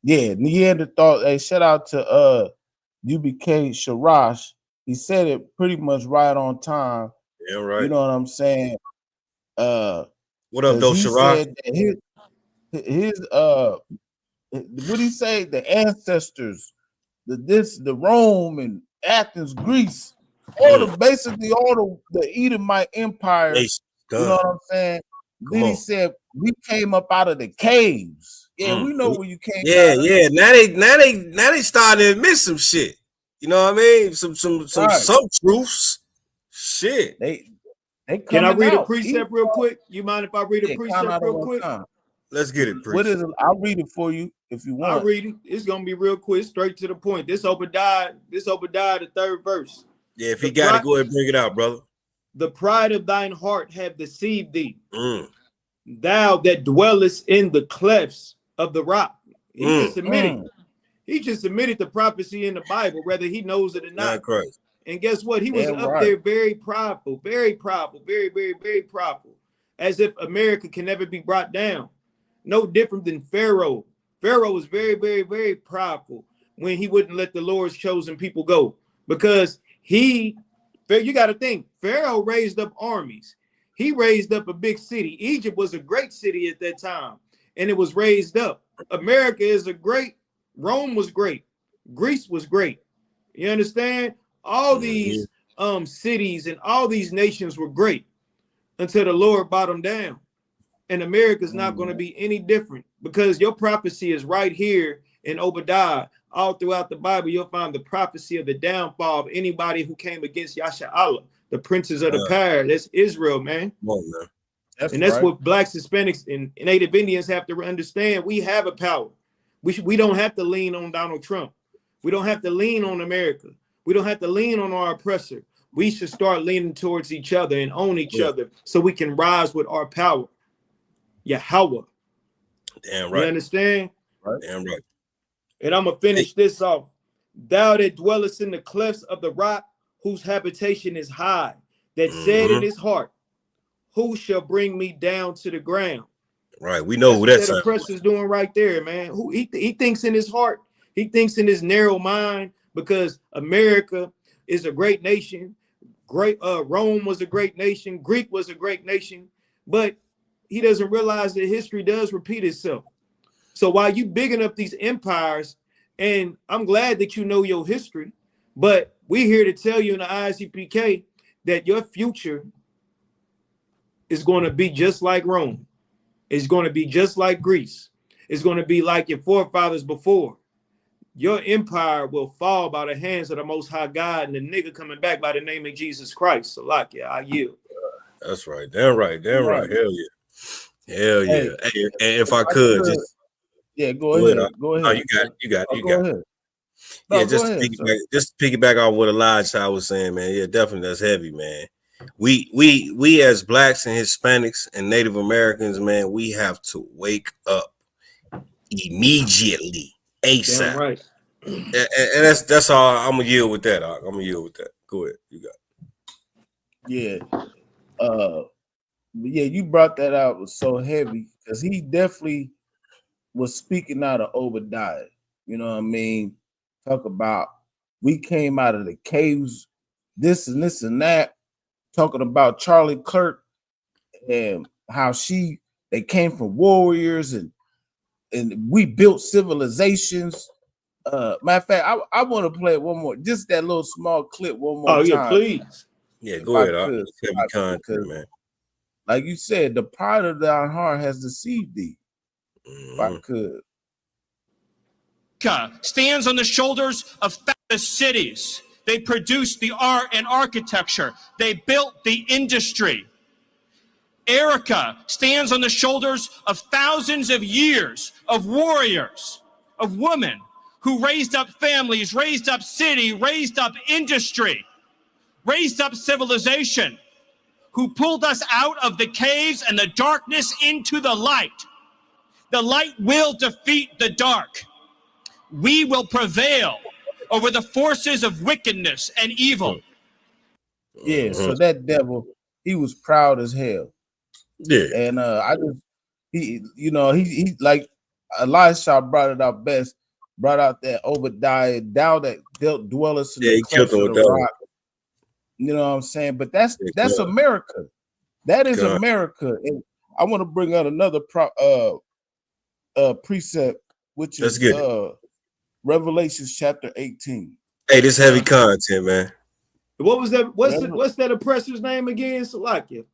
Yeah, Neanderthal. Hey, shout out to I.S.U.P.K Sharash. He said it pretty much right on time. Yeah, right. You know what I'm saying? What up, though, he Sharash? said that his what he say? The ancestors, the Rome and Athens, Greece, basically all the Edomite empire. Yes, you know what I'm saying? Then he said we came up out of the caves. Yeah, we know where you came. Yeah. Now they starting to admit some shit. You know what I mean? Some truths. Shit. They Can I read out. a precept real quick? You mind if I read a precept real quick? Let's get it, precept. What is it? I'll read it for you if you want. I'll read it. It's gonna be real quick, straight to the point. This Obadiah, the third verse. Yeah, if you got it, go ahead and bring it out, brother. The pride of thine heart have deceived thee. Thou that dwellest in the clefts of the rock. He just admitted. He just admitted the prophecy in the Bible, whether he knows it or not. And guess what? He was up there very prideful, very prideful, very, very, very prideful, as if America can never be brought down. No different than Pharaoh. Pharaoh was very, very, very prideful when he wouldn't let the Lord's chosen people go, because you got to think, Pharaoh raised up armies. He raised up a big city. Egypt was a great city at that time, and it was raised up. America is Rome was great. Greece was great. You understand? All these cities and all these nations were great until the Lord brought them down. And America's not going to be any different, because your prophecy is right here in Obadiah. All throughout the Bible, you'll find the prophecy of the downfall of anybody who came against Yasha Allah, the princes of the power. That's Israel, man. That's what blacks, Hispanics, and Native Indians have to understand. We have a power. We don't have to lean on Donald Trump. We don't have to lean on America. We don't have to lean on our oppressor. We should start leaning towards each other and own each other, so we can rise with our power. Yahweh. Damn right. You understand? Right. Damn right. And I'm going to finish this off. Thou that dwellest in the clefts of the rock, whose habitation is high, that said in his heart, who shall bring me down to the ground? Right. We know what that oppressor's doing right there, man. Who he thinks in his heart, he thinks in his narrow mind, because America is a great nation. Rome was a great nation. Greek was a great nation. But he doesn't realize that history does repeat itself. So while you bigging up these empires, and I'm glad that you know your history, but we're here to tell you in the I.S.U.P.K that your future is going to be just like Rome. It's going to be just like Greece. It's going to be like your forefathers before. Your empire will fall by the hands of the Most High God and the nigga coming back by the name of Jesus Christ. So, like, I yield. That's right. Damn right. Damn right. Hell yeah. Hell yeah. Hey, Hey, and if I I could could, just yeah, go go ahead. ahead. Go No, ahead. Oh, you go got it. ahead. Yeah, No, go ahead, sir. just to piggyback on what Elijah was saying, man. Yeah, definitely that's heavy, man. We as blacks and Hispanics and Native Americans, man, we have to wake up immediately, Damn ASAP. right. And that's all. I'm gonna yield with that. I'm gonna yield with that. Go ahead. You got it. Yeah. But yeah, you brought that out, was so heavy because he definitely was speaking out of Obadiah. You know what I mean? Talk about we came out of the caves, this and this and that. Talking about Charlie Clerk and how they came from warriors and we built civilizations. Matter of fact, I want to play it one more, just that little small clip one more Oh yeah, time, please. Yeah, if go I ahead. could. It's heavy content, Because, man. like you said, the pride of thy heart has deceived thee. If I Mm-hmm. could. Stands on the shoulders of fabulous cities. They produced the art and architecture. They built the industry. Erica stands on the shoulders of thousands of years of warriors, of women who raised up families, raised up city, raised up industry, raised up civilization, who pulled us out of the caves and the darkness into the light. The light will defeat the dark. We will prevail over the forces of wickedness and evil. Yeah, Mm-hmm. so that devil, he was proud as hell. Yeah. And I just he like Elisha brought it out best, brought out that Obadiah, thou that dwellest in Yeah, the he killed clefts him of with the that one. rock. You know what I'm saying? But that's Yeah, America. That is God. America. And I want to bring out another precept, which Let's is get it. Revelations chapter 18. Hey, this heavy content, man. What was that? What's that oppressor's name again? Salakia.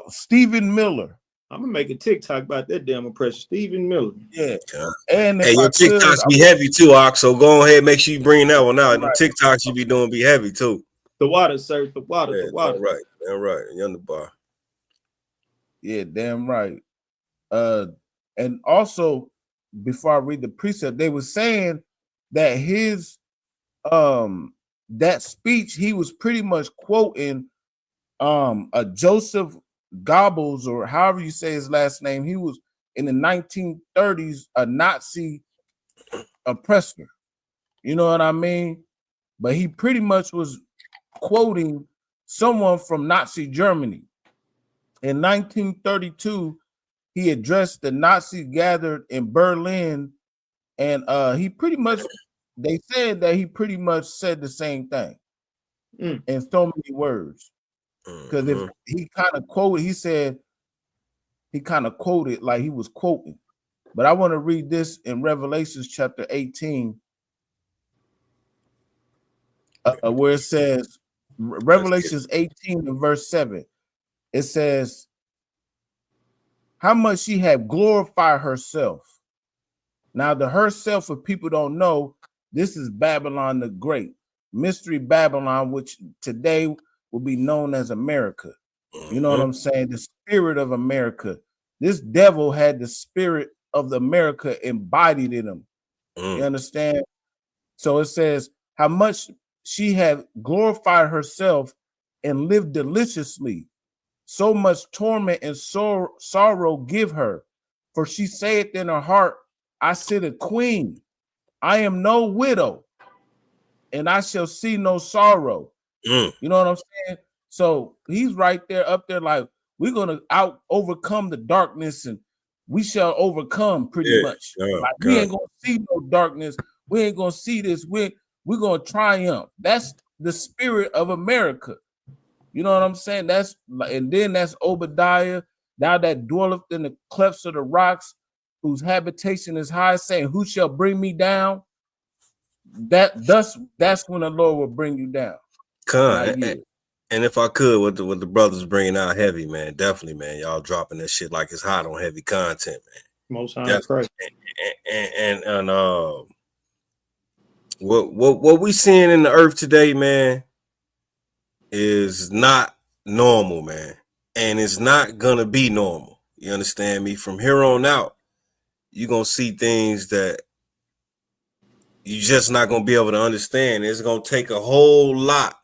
Stephen Miller. I'm gonna make a TikTok about that damn oppressor, Stephen Miller. Yeah. God. And if Hey, I your could, TikToks be heavy too, Ox. So go ahead, make sure you bring that one out. right. The TikToks you be doing be heavy too. The water, sir. The water. Yeah, The water. damn right. You're the bar. Yeah, damn right. And also before I read the precept, they were saying that his that speech he was pretty much quoting a Joseph Goebbels, or however you say his last name. He was in the 1930s a Nazi oppressor. You know what I mean? But he pretty much was quoting someone from Nazi Germany. In 1932, he addressed the Nazis gathered in Berlin, and he pretty much, they said that he pretty much said the same thing in so many words. Because if he kind of quoted, he kind of quoted like he was quoting. But I want to read this in Revelations chapter 18, where it says, Revelations 18 and verse 7. It says, how much she had glorified herself. Now, the herself, if people don't know, this is Babylon the Great, Mystery Babylon, which today will be known as America. You know what I'm saying? The spirit of America. This devil had the spirit of the America embodied in him. You understand? So it says, how much she had glorified herself and lived deliciously. So much torment and sorrow give her. For she saith in her heart, I sit a queen. I am no widow, and I shall see no sorrow. You know what I'm saying? So he's right there up there, like, we're gonna overcome the darkness, and we shall overcome pretty much. Like, we ain't gonna see no darkness, we ain't gonna see this, we're gonna triumph. That's the spirit of America. You know what I'm saying? And then that's Obadiah, thou that dwelleth in the clefts of the rocks, whose habitation is high, saying, who shall bring me down? That's when the Lord will bring you down. And if I could, what the brothers bringing out heavy, man, definitely, man, y'all dropping that shit like it's hot on heavy content, man. Most high Christ. And what we seeing in the earth today, man, is not normal, man, and it's not gonna be normal. You understand me? From here on out, you're gonna see things that you're just not gonna be able to understand. It's gonna take a whole lot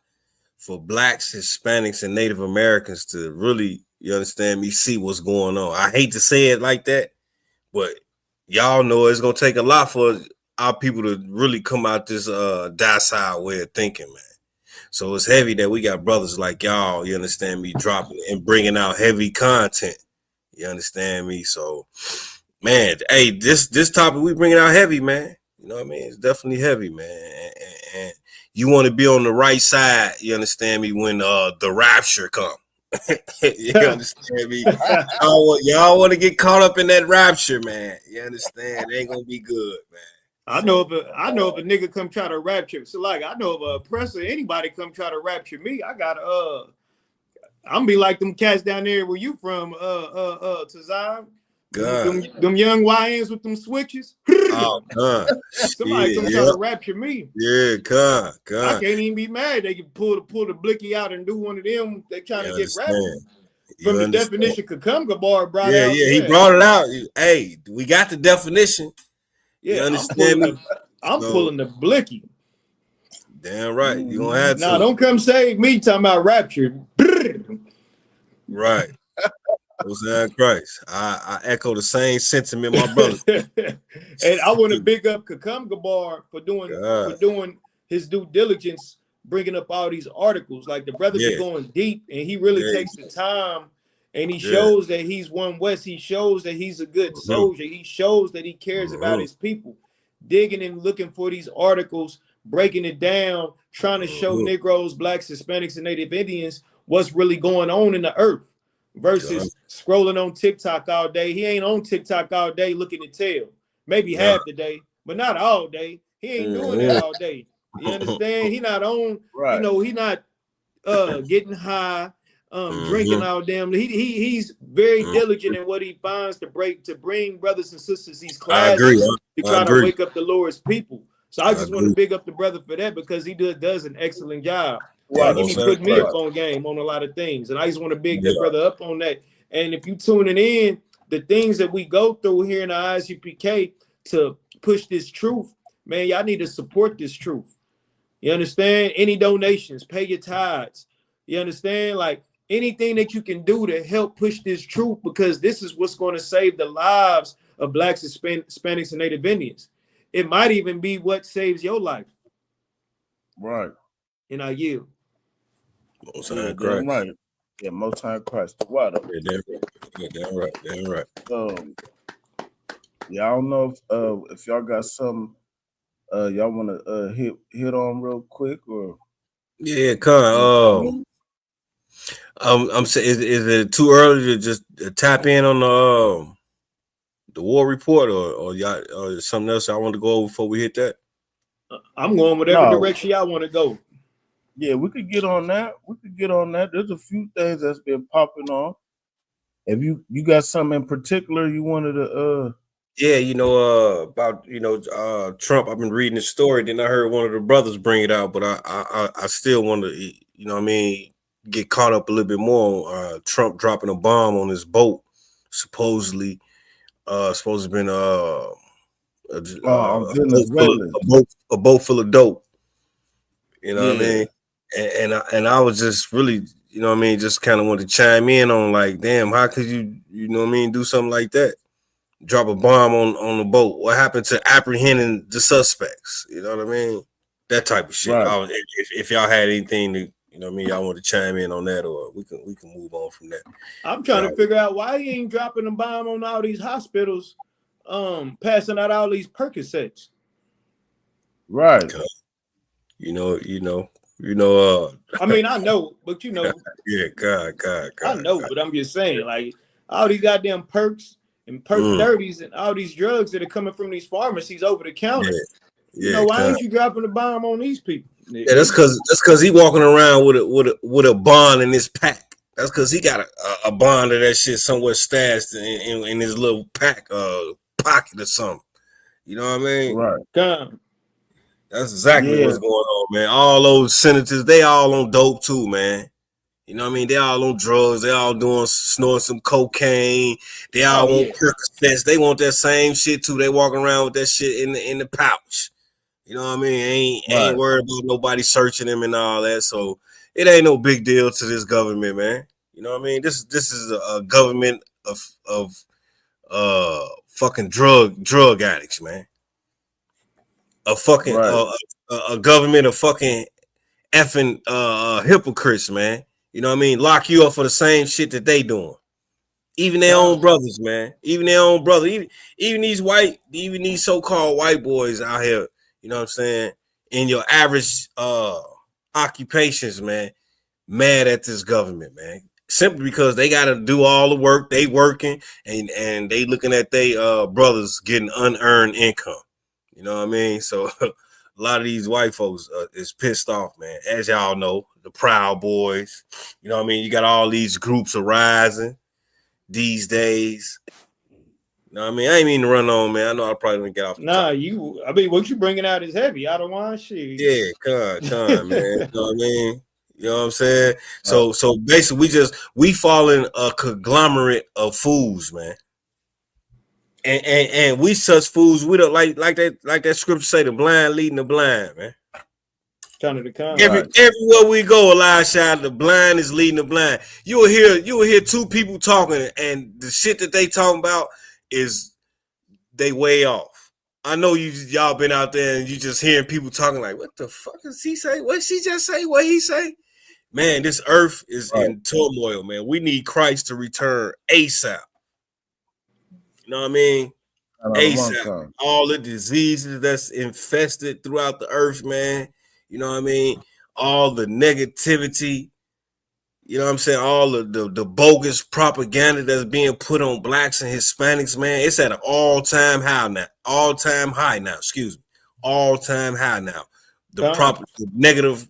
for blacks, Hispanics, and Native Americans to really, you understand me, see what's going on. I hate to say it like that, but y'all know it's gonna take a lot for our people to really come out this docile way of thinking, man. So it's heavy that we got brothers like y'all, you understand me, dropping and bringing out heavy content. You understand me? So, man, hey, this topic we bringing out heavy, man. You know what I mean? It's definitely heavy, man. And you want to be on the right side. You understand me? When the rapture come, you understand me? Y'all want to get caught up in that rapture, man. You understand? It ain't gonna be good, man. I know if a nigga come try to rapture, so like I know if a oppressor, anybody come try to rapture me, I gotta I'm be like them cats down there where you from, Tazan. Them young YNs with them switches. Oh, God. Somebody come try to rapture me. Yeah, God. I can't even be mad. They can pull the blicky out and do one of them. They trying to get raptured. From the definition Kakumga bar brought out. Yeah, he brought it out. Hey, we got the definition. Yeah, you understand me? I'm pulling the blicky. Damn right. You gonna have to. Now don't come save me talking about rapture. Right. Hosanna Christ. I echo the same sentiment, my brother. And I want to big up Kakumga bar for doing his due diligence, bringing up all these articles. Like the brother be going deep, and he really takes the time, and he shows that he's one West. He shows that he's a good soldier. He shows that he cares about his people. Digging and looking for these articles, breaking it down, trying to show Negroes, Blacks, Hispanics, and Native Indians what's really going on in the earth. Versus scrolling on TikTok all day. He ain't on TikTok all day looking at tail. Maybe half the day, but not all day. He ain't doing that all day. You understand? He not on, you know, he not getting high, drinking all damn. He's very diligent in what he finds to bring brothers and sisters these classes to try to wake up the Lord's people. So I just want to big up the brother for that because he does an excellent job. Like he be putting me up on game on a lot of things, and I just want to big the brother up on that. And if you tuning in, the things that we go through here in the I.S.U.P.K to push this truth, man, y'all need to support this truth. You understand? Any donations, pay your tithes. You understand? Like anything that you can do to help push this truth, because this is what's going to save the lives of Blacks, Hispanics, and Native Indians. It might even be what saves your life. Right. And I yield. Damn right. Yeah, Most High Christ. What? Damn right. Yeah, I don't know if y'all got some y'all want to hit on real quick or. Yeah, I'm saying, is it too early to just tap in on the war report or y'all or something else I want to go over before we hit that? I'm going whatever direction y'all want to go. Yeah, we could get on that. There's a few things that's been popping off. If you got something in particular you wanted to Yeah, about Trump. I've been reading the story. Then I heard one of the brothers bring it out, but I still want to get caught up a little bit more on Trump dropping a bomb on his boat. Supposedly supposed to have been a boat full of dope. You know what I mean? And I was just really, just kind of wanted to chime in on like, damn, how could you do something like that? Drop a bomb on the boat. What happened to apprehending the suspects? You know what I mean? That type of shit. Right. If y'all had anything to, y'all want to chime in on that, or we can move on from that. I'm trying to figure out why he ain't dropping a bomb on all these hospitals, passing out all these Percocets. Right. I mean, I know, but yeah, God. I know, but I'm just saying, like all these goddamn perks and perk 30s and all these drugs that are coming from these pharmacies over the counter. Why ain't you dropping a bomb on these people? Yeah, that's because he walking around with a bond in his pack. That's because he got a bond of that shit somewhere stashed in his little pack pocket or something. You know what I mean? Right. That's exactly what's going on, man. All those senators, they all on dope too, man. You know what I mean? They all on drugs. They all snorting some cocaine. They all want Percocets. They want that same shit too. They walking around with that shit in the pouch. You know what I mean? Ain't worried about nobody searching them and all that. So it ain't no big deal to this government, man. You know what I mean? This is a government of fucking drug addicts, man. A fucking a government of fucking effing hypocrites, man. You know what I mean? Lock you up for the same shit that they doing. Even their own brothers, man. Even their own brother. Even these so-called white boys out here, you know what I'm saying? In your average occupations, man, mad at this government, man. Simply because they gotta do all the work, they working and they looking at they brothers getting unearned income. You know what I mean? So a lot of these white folks is pissed off, man. As y'all know, the Proud Boys. You know what I mean? You got all these groups arising these days. You know what I mean? I ain't mean to run on, man. I know I probably didn't get off the top. I mean, what you bringing out is heavy. I don't want shit. Yeah, come, man. You know what I mean? You know what I'm saying? So basically we fall in a conglomerate of fools, man. And we such fools, we don't like that scripture say, the blind leading the blind, man. Everywhere we go, Elijah, the blind is leading the blind. You will hear two people talking, and the shit that they talking about is they way off. I know y'all been out there and you just hearing people talking like, what the fuck does he say? What she just say? What he say? Man, this earth is in turmoil, man. We need Christ to return ASAP. You know what I mean? ASAP. All the diseases that's infested throughout the earth, man. You know what I mean? All the negativity, you know what I'm saying? All the bogus propaganda that's being put on blacks and Hispanics, man. It's at an all-time high now. All-time high now, excuse me. All-time high now. The negative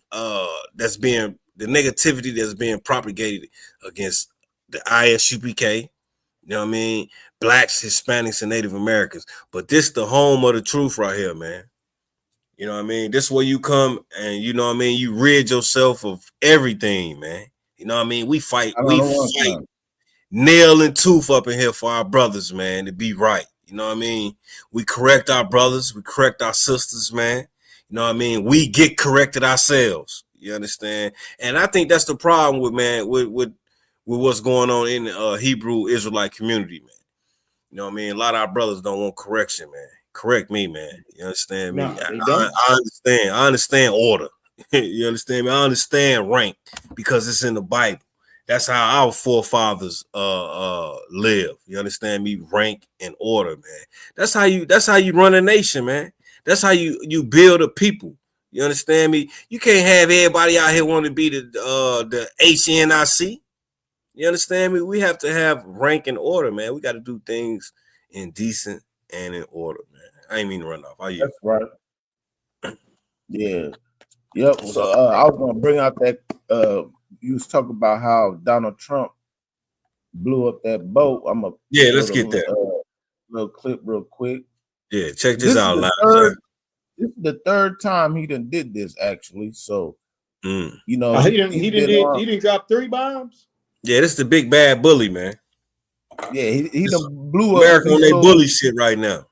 the negativity that's being propagated against the I.S.U.P.K. You know what I mean? Blacks, Hispanics, and Native Americans. But this the home of the truth right here, man. You know what I mean? This is where you come and, you know what I mean, you rid yourself of everything, man. You know what I mean? We fight nail and tooth up in here for our brothers, man, to be right. You know what I mean? We correct our brothers. We correct our sisters, man. You know what I mean? We get corrected ourselves. You understand? And I think that's the problem with what's going on in the Hebrew Israelite community, man. You know what I mean? A lot of our brothers don't want correction, man. Correct me, man. You understand me? I understand order. You understand me? I understand rank because it's in the Bible. That's how our forefathers live. You understand me? Rank and order, man. That's how you run a nation, man. That's how you build a people. You understand me? You can't have everybody out here want to be the HNIC. You understand me? We have to have rank and order, man. We got to do things in decent and in order, man. I ain't mean to run off. That's right. Yeah. Yep. So I was gonna bring out that you was talking about how Donald Trump blew up that boat. Let's get that little clip real quick. Yeah, check this out loud. This is the third time he done did this, actually. So you know, he didn't drop 3 bombs. Yeah, this is the big bad bully, man. Yeah, he done blew America up on their bully shit right now.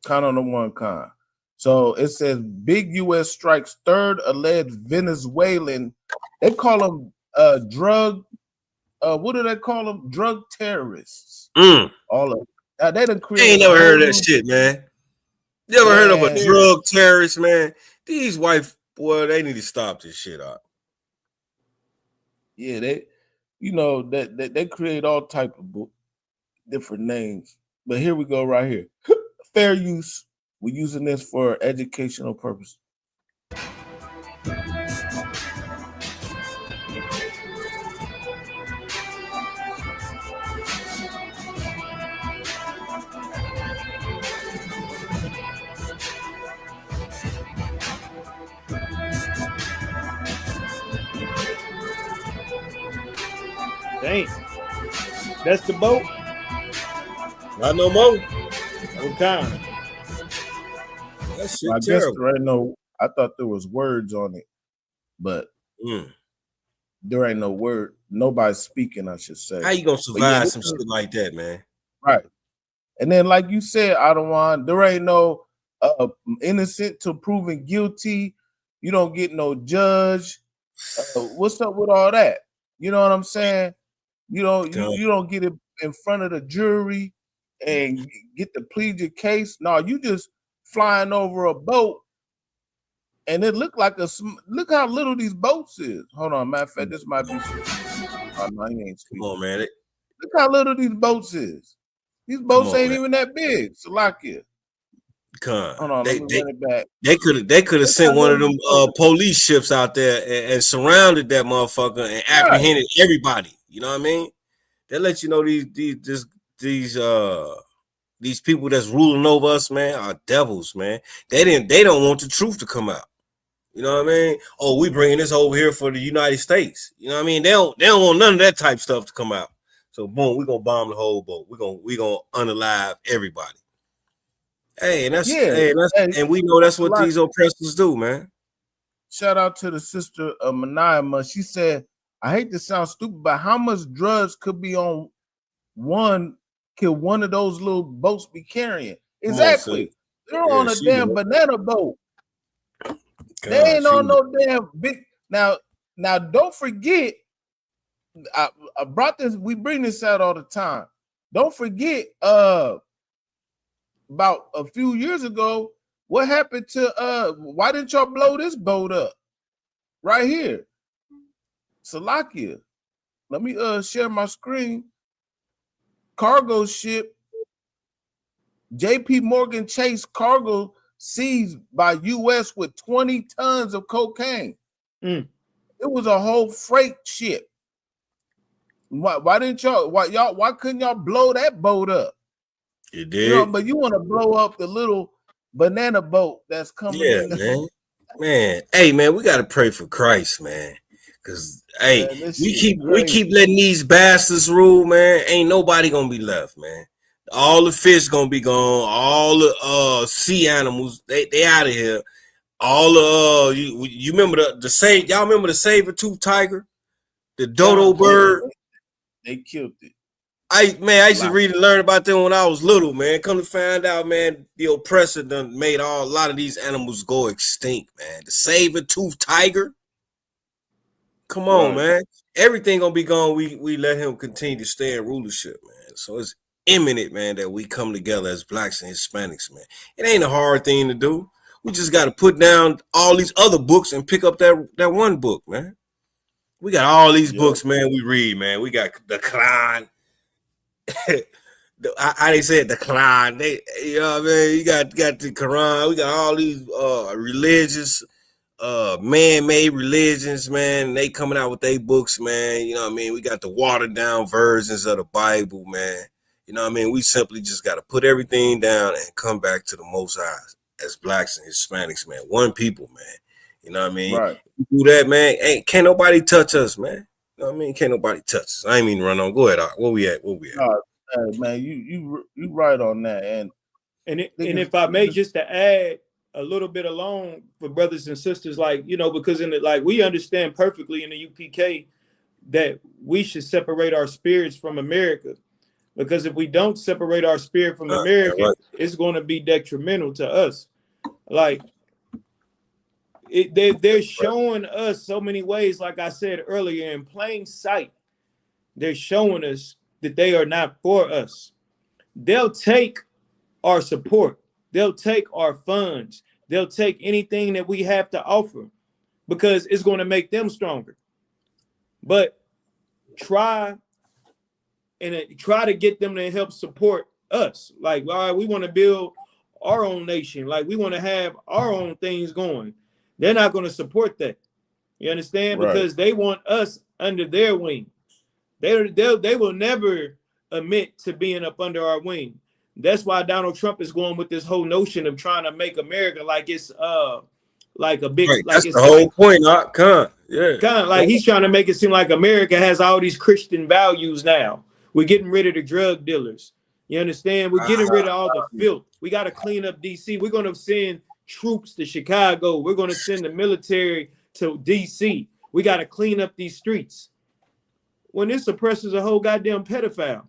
Kind on the one kind. So it says big U.S. strikes third alleged Venezuelan. They call them drug. What do they call them? Drug terrorists. All of they done created. I ain't never heard of that shit, man. You ever heard of a drug terrorist, man? These white boy, they need to stop this shit out. Yeah, they create all type of different names. But here we go, right here. Fair use. We're using this for educational purposes. Dang. That's the boat? Not no more. Okay. That shit I terrible. Guess right now, I thought there was words on it, but there ain't no word. Nobody's speaking, I should say. How you gonna But yeah, survive some shit like that, man? right. And then, like you said, Adawan, there ain't no innocent to proven guilty. You don't get no judge. What's up with all that? You know what I'm saying? You don't get it in front of the jury and get to plead your case. No, you just flying over a boat, and it looked like look how little these boats is. Hold on, matter of fact, this might be. Oh, no, he ain't speaking. Come on, man. Look how little these boats is. These boats ain't even that big. Salakia. Hold on, let me run it back. They could have sent one of them police ships out there and surrounded that motherfucker and apprehended everybody. You know what I mean? They let you know these people that's ruling over us, man, are devils, man. They don't want the truth to come out. You know what I mean? Oh, we bringing this over here for the United States. You know what I mean? They don't want none of that type stuff to come out. So boom, we're gonna bomb the whole boat. We're gonna unalive everybody. Hey, and we know that's what these oppressors do, man. Shout out to the sister of Manayama. She said, I hate to sound stupid, but how much drugs could be on one of those little boats be carrying? Exactly. They're on a damn banana boat. They ain't on no damn big. Now don't forget, I brought this, we bring this out all the time. Don't forget, about a few years ago, what happened to why didn't y'all blow this boat up right here? Salakia. Let me share my screen. Cargo ship JP Morgan Chase cargo seized by US with 20 tons of cocaine. It was a whole freight ship. Why didn't y'all why couldn't y'all blow that boat up? It did. You know, but you want to blow up the little banana boat that's coming in. Man. Hey, man, we got to pray for Christ, man. Because, hey, man, we keep letting these bastards rule, man. Ain't nobody going to be left, man. All the fish going to be gone. All the sea animals, they out of here. All the, you remember y'all remember the saber-tooth tiger? The dodo bird? They killed it. I used to read and learn about them when I was little, man. Come to find out, man, the oppressor done made a lot of these animals go extinct, man. The saber-tooth tiger. Come on, man. Everything gonna be gone. We let him continue to stay in rulership, man. So it's imminent, man, that we come together as blacks and Hispanics, man. It ain't a hard thing to do. We just got to put down all these other books and pick up that one book, man. We got all these books, man, we read, man. We got the Quran. How they said the Quran. You know what I mean? You got the Quran. We got all these religious, man-made religions, man. They coming out with their books, man. You know what I mean? We got the watered down versions of the Bible, man. You know what I mean? We simply just got to put everything down and come back to the Most High as blacks and Hispanics, man. One people, man. You know what I mean? Right. Do that, man. Can't nobody touch us, man. You know what I mean? Can't nobody touch us. I ain't mean to run on. Go ahead, Art. Where we at? Man, you right on that. And if I may, just to add a little bit along for brothers and sisters, like, you know, because we understand perfectly in the UPK that we should separate our spirits from America. Because if we don't separate our spirit from America, it's going to be detrimental to us. Like, they're showing us so many ways, like I said earlier, in plain sight. They're showing us that they are not for us. They'll take our support. They'll take our funds. They'll take anything that we have to offer because it's going to make them stronger. But try to get them to help support us. Like, all right, we want to build our own nation. Like, we want to have our own things going. They're not going to support that. You understand? Right. Because they want us under their wing. They will never admit to being up under our wing. That's why Donald Trump is going with this whole notion of trying to make America like it's like a big, like that's it's the whole point, not kind of like he's trying to make it seem like America has all these Christian values now. We're getting rid of the drug dealers. You understand? We're getting rid of all the filth. We got to clean up DC. We're going to send troops to Chicago. We're going to send the military to DC. We got to clean up these streets. When this oppressor's a whole goddamn pedophile.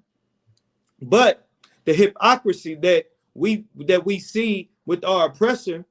But the hypocrisy that we see with our oppressor,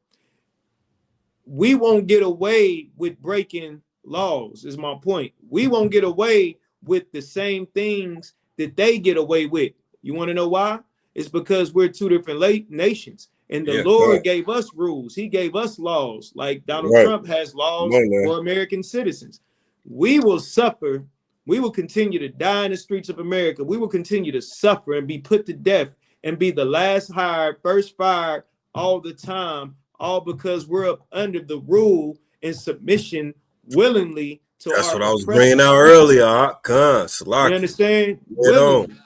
we won't get away with breaking laws, is my point. We won't get away with the same things that they get away with. You want to know why? It's because we're two different nations. And the Lord gave us rules. He gave us laws. Like Donald Trump has laws for American citizens. We will suffer. We will continue to die in the streets of America. We will continue to suffer and be put to death and be the last hired, first fired all the time, all because we're up under the rule and submission willingly to That's our what I was oppressor. bringing out earlier. You understand? Willingly.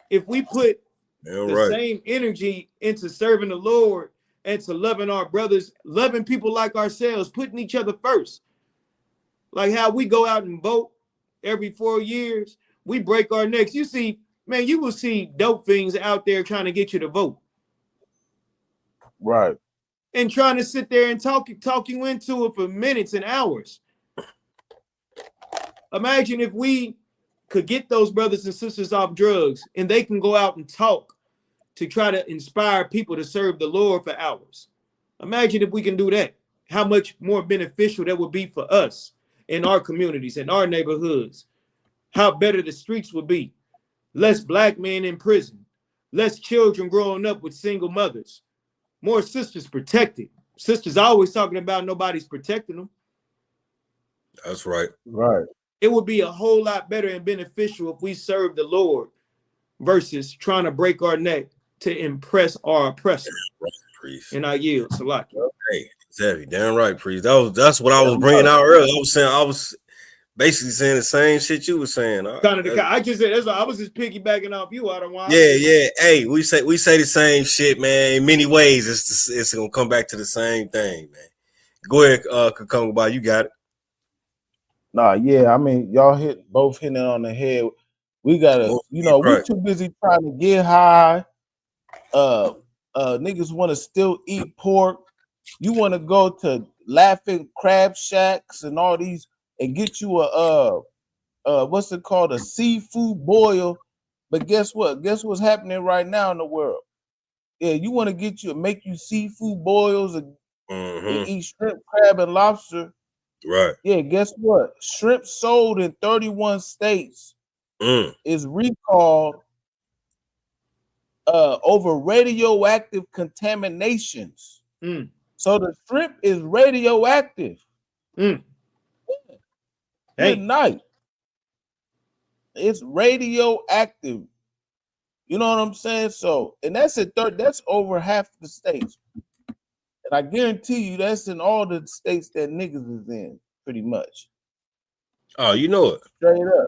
If we put the same energy into serving the Lord and to loving our brothers, loving people like ourselves, putting each other first, like how we go out and vote every 4 years, we break our necks. You see, man, you will see dope things out there trying to get you to vote. Right. And trying to sit there and talk you into it for minutes and hours. Imagine if we could get those brothers and sisters off drugs and they can go out and talk to try to inspire people to serve the Lord for hours. Imagine if we can do that. How much more beneficial that would be for us in our communities, in our neighborhoods. How better the streets would be. Less black men in prison. Less children growing up with single mothers. More sisters protected. Sisters always talking about nobody's protecting them. That's right. Right. It would be a whole lot better and beneficial if we served the Lord versus trying to break our neck to impress our oppressor. Right, priest. And I yield. Salaki. Hey, exactly. Damn right, priest. That's what I was bringing out earlier. I was basically saying the same shit you were saying. I just said I was just piggybacking off you. I don't want. Yeah. Hey, we say the same shit, man. In many ways, it's gonna come back to the same thing, man. Go ahead, Kakungba, you got it. Nah, yeah. I mean, y'all both hitting it on the head. We gotta, we're too busy trying to get high. Niggas want to still eat pork. You want to go to Laughing Crab Shacks and all these and get you a what's it called, a seafood boil. But guess what? Guess what's happening right now in the world? Yeah, you want to make you seafood boils and eat shrimp, crab, and lobster. Right. Yeah, guess what? Shrimp sold in 31 states is recalled over radioactive contaminations. So the shrimp is radioactive. Hey. Good night. It's radioactive. You know what I'm saying? So, and that's that's over half the states. And I guarantee you that's in all the states that niggas is in, pretty much. Oh, you know it. Straight up.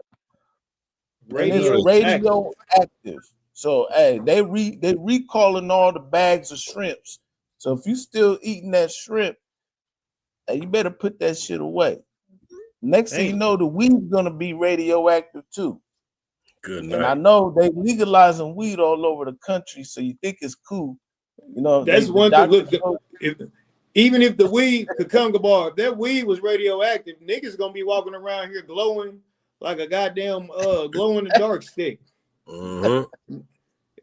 And it's radioactive. So hey, they recalling all the bags of shrimps. So if you still eating that shrimp, hey, you better put that shit away. Next thing you know, the weed's gonna be radioactive too. Good night. And I know they legalizing weed all over the country, so you think it's cool. That's one thing. Look, even if the weed could come to bar, if that weed was radioactive, niggas gonna be walking around here glowing like a goddamn glow in the dark stick.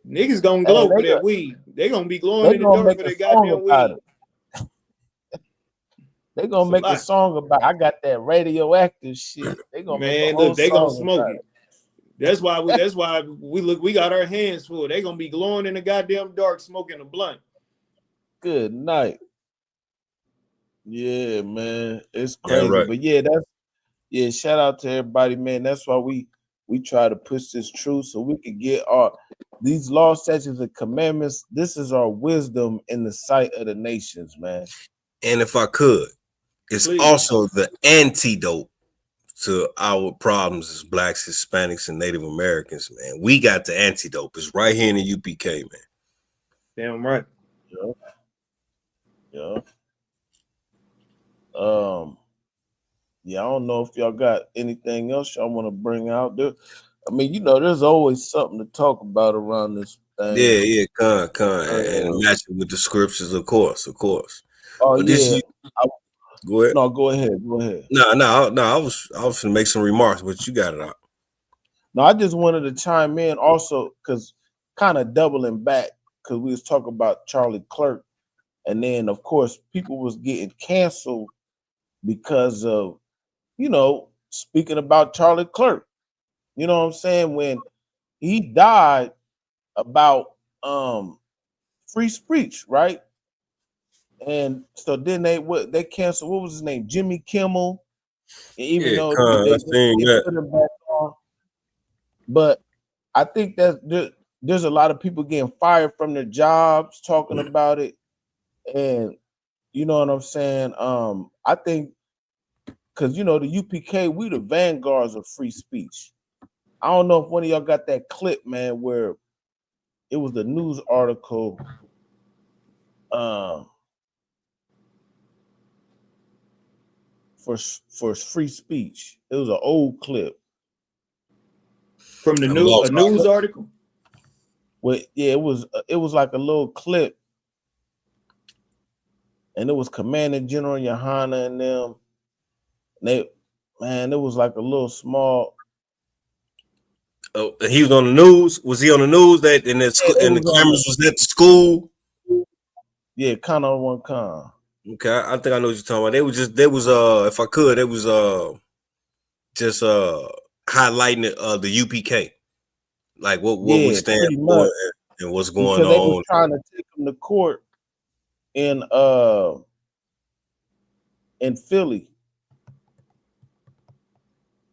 Niggas gonna glow for that weed. They gonna be glowing in the dark for that goddamn weed. They gonna make a song about I got that radioactive shit. They gonna they gonna smoke it. That's why we got our hands full. They gonna be glowing in the goddamn dark, smoking a blunt. Good night. Yeah, man, it's crazy. Yeah, right. But shout out to everybody, man. That's why we try to push this truth so we can get these laws, statutes, and commandments. This is our wisdom in the sight of the nations, man. And if I could, it's also the antidote to our problems as blacks, Hispanics, and Native Americans, man. We got the antidote. It's right here in the UPK, man. Damn right. Yeah. I don't know if y'all got anything else y'all want to bring out there. I mean, there's always something to talk about around this thing. Yeah, and match it with the scriptures, of course. Oh, but yeah. Go ahead. No, go ahead. Go ahead. No. I was gonna make some remarks, but you got it out. No, I just wanted to chime in also because kind of doubling back because we was talking about Charlie Clerk, and then of course people was getting canceled because of speaking about Charlie Clerk. You know what I'm saying? When he died about free speech, right? And so then they canceled. What was his name? Jimmy Kimmel. Even Yeah, though I seen they that. put him back on, but I think that there's a lot of people getting fired from their jobs talking about it, and you know what I'm saying. I think because the UPK, we the vanguards of free speech. I don't know if one of y'all got that clip, man, where it was a news article. For free speech. It was an old clip from the I'm a lost. news article. Well, yeah, it was like a little clip, and it was Commander General Johanna and them. And it was like a little small. Oh, he was on the news. Was he on the news that in Yeah, they and the was on cameras was at the school? Yeah, kind of one kind. Okay, I think I know what you're talking about. If I could, they was just highlighting the UPK, like what we Yeah, stand pretty for much and what's going because they was on. trying to take him to court in Philly.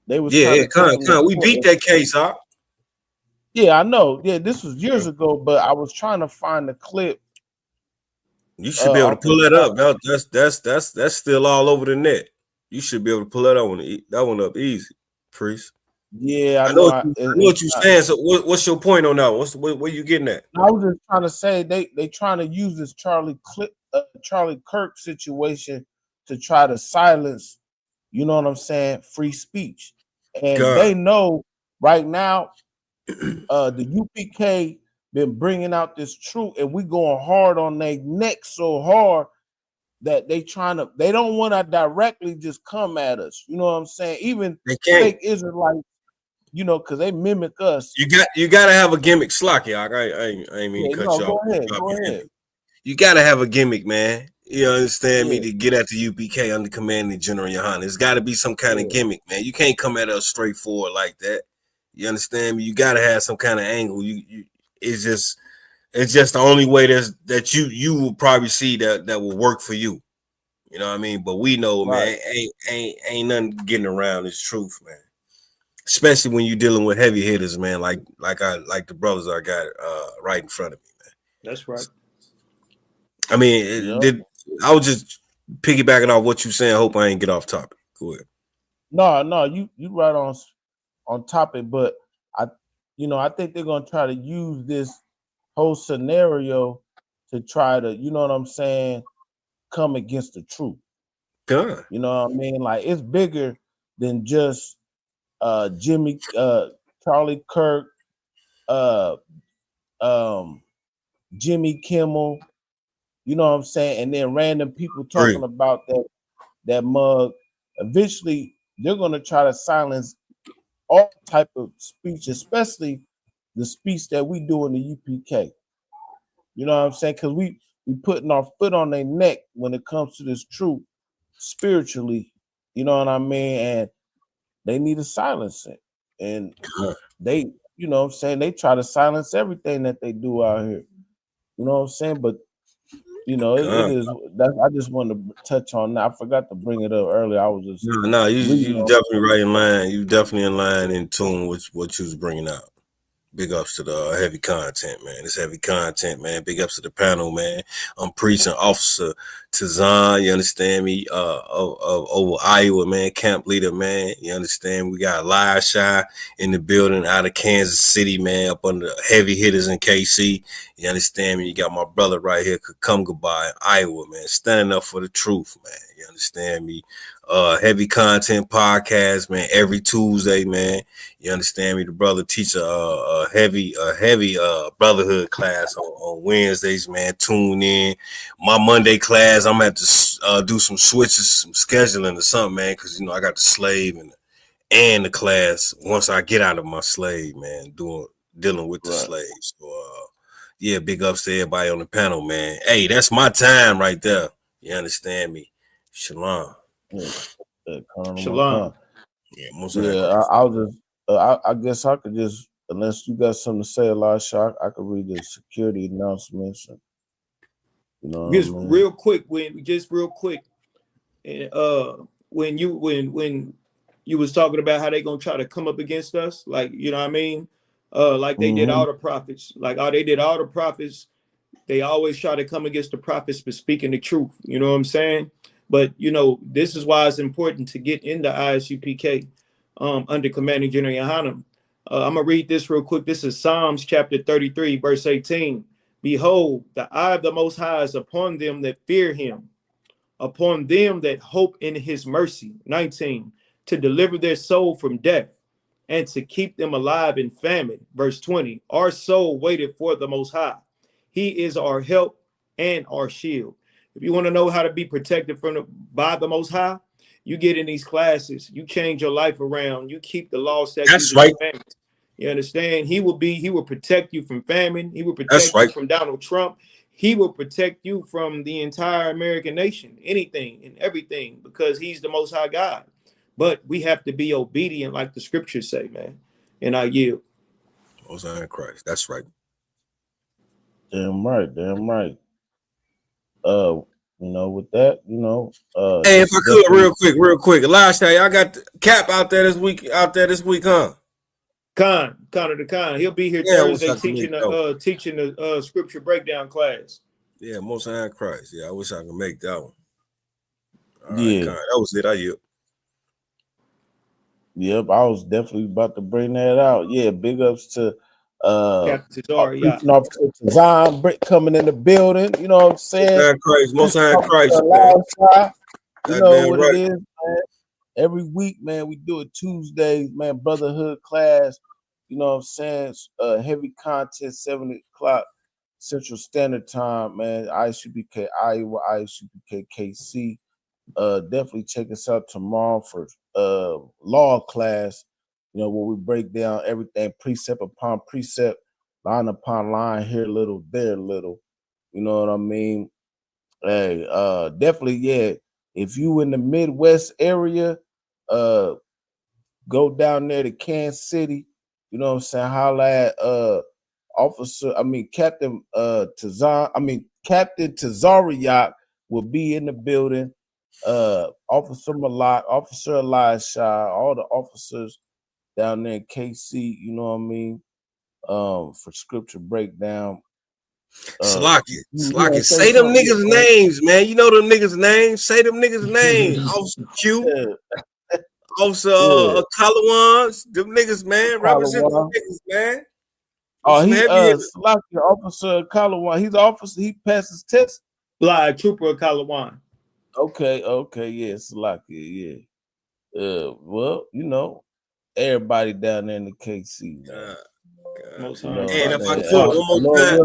They was trying Yeah, to take him to we court. beat that case, huh? Yeah, I know. Yeah, this was years ago, but I was trying to find the clip. You should be able to Off the pull that top. up. That's still all over the net. You should be able to pull that one up easy, Priest. Yeah, I I know know. what you're saying. So what's your point on that? What you getting at? I was just trying to say they trying to use this Charlie Kirk situation to try to silence, you know what I'm saying, free speech, and God. they know right now the UPK been bringing out this truth, and we going hard on their neck so hard that they don't want to directly just come at us, you know what I'm saying? Even They can't. fake Israelites, because they mimic us. You gotta have a gimmick, Slocky. I ain't mean Yeah, to cut no, you off. go ahead. You gotta have a gimmick, man. You understand me, Yeah. to get at the UPK under commanding General Yohana. There's got to be some kind of gimmick, man. You can't come at us straightforward like that. You understand me? You gotta have some kind of angle. It's just the only way that you will probably see that will work for you. You know what I mean? But we know, Right. man, ain't nothing getting around this truth, man. Especially when you're dealing with heavy hitters, man, like the brothers I got right in front of me, man. That's right. I mean, I was just piggybacking off what you saying. I hope I ain't get off topic. Go ahead. No, you right on topic, but I think they're gonna try to use this whole scenario to try to, you know what I'm saying, come against the truth. Good. You know what I mean? Like it's bigger than just Charlie Kirk, Jimmy Kimmel, you know what I'm saying, and then random people talking about that mug. Eventually, they're gonna try to silence all type of speech, especially the speech that we do in the UPK. You know what I'm saying? Because we putting our foot on their neck when it comes to this truth spiritually. You know what I mean? And they need to silence it. And they, you know what I'm saying, they try to silence everything that they do out here. You know what I'm saying? But it is that I just wanted to touch on that. I forgot to bring it up earlier. I was just you definitely right in line. You definitely in line, in tune with what you was bringing out. Big ups to the heavy content, man. It's heavy content, man. Big ups to the panel, man. I'm precinct officer Tazan, you understand me? Over Iowa, man. Camp leader, man. You understand? We got Live Shy in the building out of Kansas City, man. Up under heavy hitters in KC. You understand me? You got my brother right here, Come Goodbye in Iowa, man. Standing up for the truth, man. You understand me? Heavy content podcast, man. Every Tuesday, man. You understand me? The brother teach a heavy brotherhood class on Wednesdays, man. Tune in. My Monday class, I'm at the do some switches, some scheduling or something, man, because I got the slave and the class once I get out of my slave, man, dealing with the slaves. So yeah, big ups to everybody on the panel, man. Hey, that's my time right there. You understand me? Shalom. Shalom. Yeah, I'll just I guess I could just, unless you got something to say, Elisha, I could read the security announcements. And, Just real quick, when you was talking about how they gonna try to come up against us, like what I mean, like they did all the prophets, they always try to come against the prophets for speaking the truth. You know what I'm saying? But this is why it's important to get into I.S.U.P.K. Under Commanding General Yohanan. I'm gonna read this real quick. This is Psalms chapter 33, verse 18. Behold, the eye of the Most High is upon them that fear him, upon them that hope in his mercy. 19, to deliver their soul from death and to keep them alive in famine. Verse 20, our soul waited for the Most High. He is our help and our shield. If you want to know how to be protected by the Most High, you get in these classes, you change your life around, you keep the law, statutes, and commandments. You understand? He will protect you from famine. He will protect you from Donald Trump. He will protect you from the entire American nation, anything and everything, because he's the Most High God. But we have to be obedient, like the scriptures say, man. And I yield. Most High in Christ. That's right. Damn right. With that, hey, if I could, real quick, Elisha, y'all got the Cap out there this week, huh? Connor the Khan. He'll be here Thursday teaching the scripture breakdown class. Yeah, Most High in Christ. Yeah, I wish I could make that one. All yeah, right, Con, that was it. I yield. Yep, I was definitely about to bring that out. Yeah, big ups to Captain Tazari, Officer Zion Brick coming in the building. You know what I'm saying? Most High in Christ, man. You know what it is, man. Every week, man, we do it Tuesdays, man. Brotherhood class. You know what I'm saying? Heavy content, 7 o'clock Central Standard Time, man. I.S.U.P.K. Iowa, I.S.U.P.K. KC. Definitely check us out tomorrow for law class, where we break down everything precept upon precept, line upon line, here a little, there a little. You know what I mean? Hey, definitely, yeah. If you in the Midwest area, go down there to Kansas City, you know what I'm saying? Holla at Captain Captain Tazariak will be in the building. Officer Malak, Officer Elisha, all the officers down there in KC, you know what I mean? For scripture breakdown. Slaki. Say them niggas' names, man. You know them niggas' names. Say them niggas' names. Officer Q. Officer Kalawans. Them niggas, man. Represent them niggas, man. Slaki, Officer Kalawan. He's officer. He passes test. Live Trooper Kalawan. Okay, yeah, Slaki, yeah. Well, everybody down there in the KC, man. And if I could, one more time,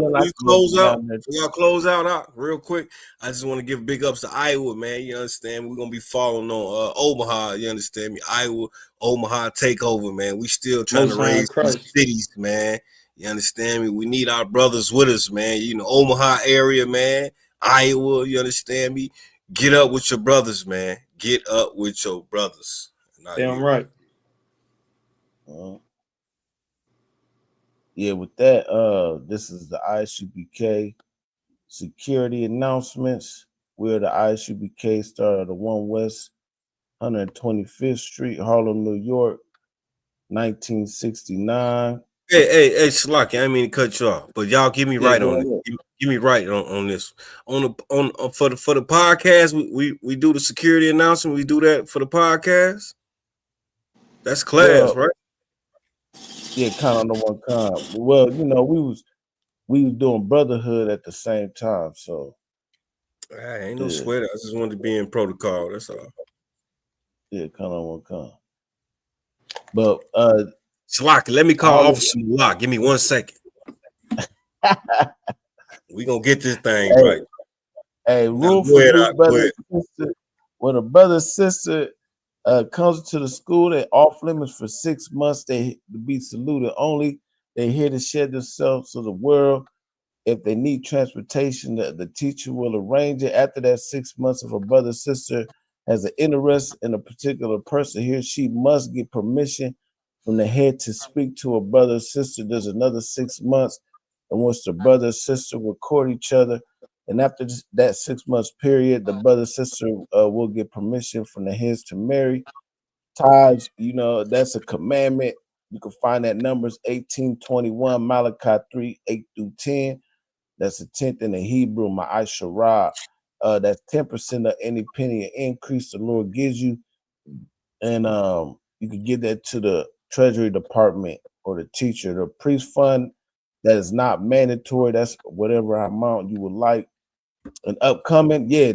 y'all close out real quick. I just want to give big ups to Iowa, man. You understand? We're gonna be following on Omaha. You understand me? Iowa, Omaha takeover, man. We still trying to raise these cities, man. You understand me? We need our brothers with us, man. Omaha area, man. Iowa, you understand me? Get up with your brothers, man. Get up with your brothers. Damn right. Yeah, with that, this is the I.S.U.P.K. security announcements. We're the I.S.U.P.K. started the 1 West 125th Street, Harlem, New York, 1969. Hey, Slaki, I didn't mean to cut you off, but y'all give me right on it. Give me right on this. For the podcast, we do the security announcement. We do that for the podcast. That's class, right? Yeah, kind of the one kind. Well, we was doing brotherhood at the same time, so ain't no sweat. I just wanted to be in protocol. That's all. Yeah, kind of one kind. But Slaki, let me call Officer Malak. Give me 1 second. We gonna get this thing right. Hey, rule for new brother and sister. When a brother and sister comes to the school, they off limits for 6 months. They to be saluted only. They're here to share themselves to the world. If they need transportation, the teacher will arrange it. After that 6 months, if a brother or sister has an interest in a particular person, he or she must get permission from the head to speak to a brother or sister. There's another 6 months in which the brother or sister will court each other. And after that 6 months period, the brother or sister will get permission from the heads to marry. Tithes, that's a commandment. You can find that Numbers 18:21, Malachi 3:8-10. That's a tenth in the Hebrew, my I.S.U.P.K. That's 10% of any penny of increase the Lord gives you. And you can give that to the Treasury Department or the teacher. The priest fund, that is not mandatory. That's whatever amount you would like. And upcoming, so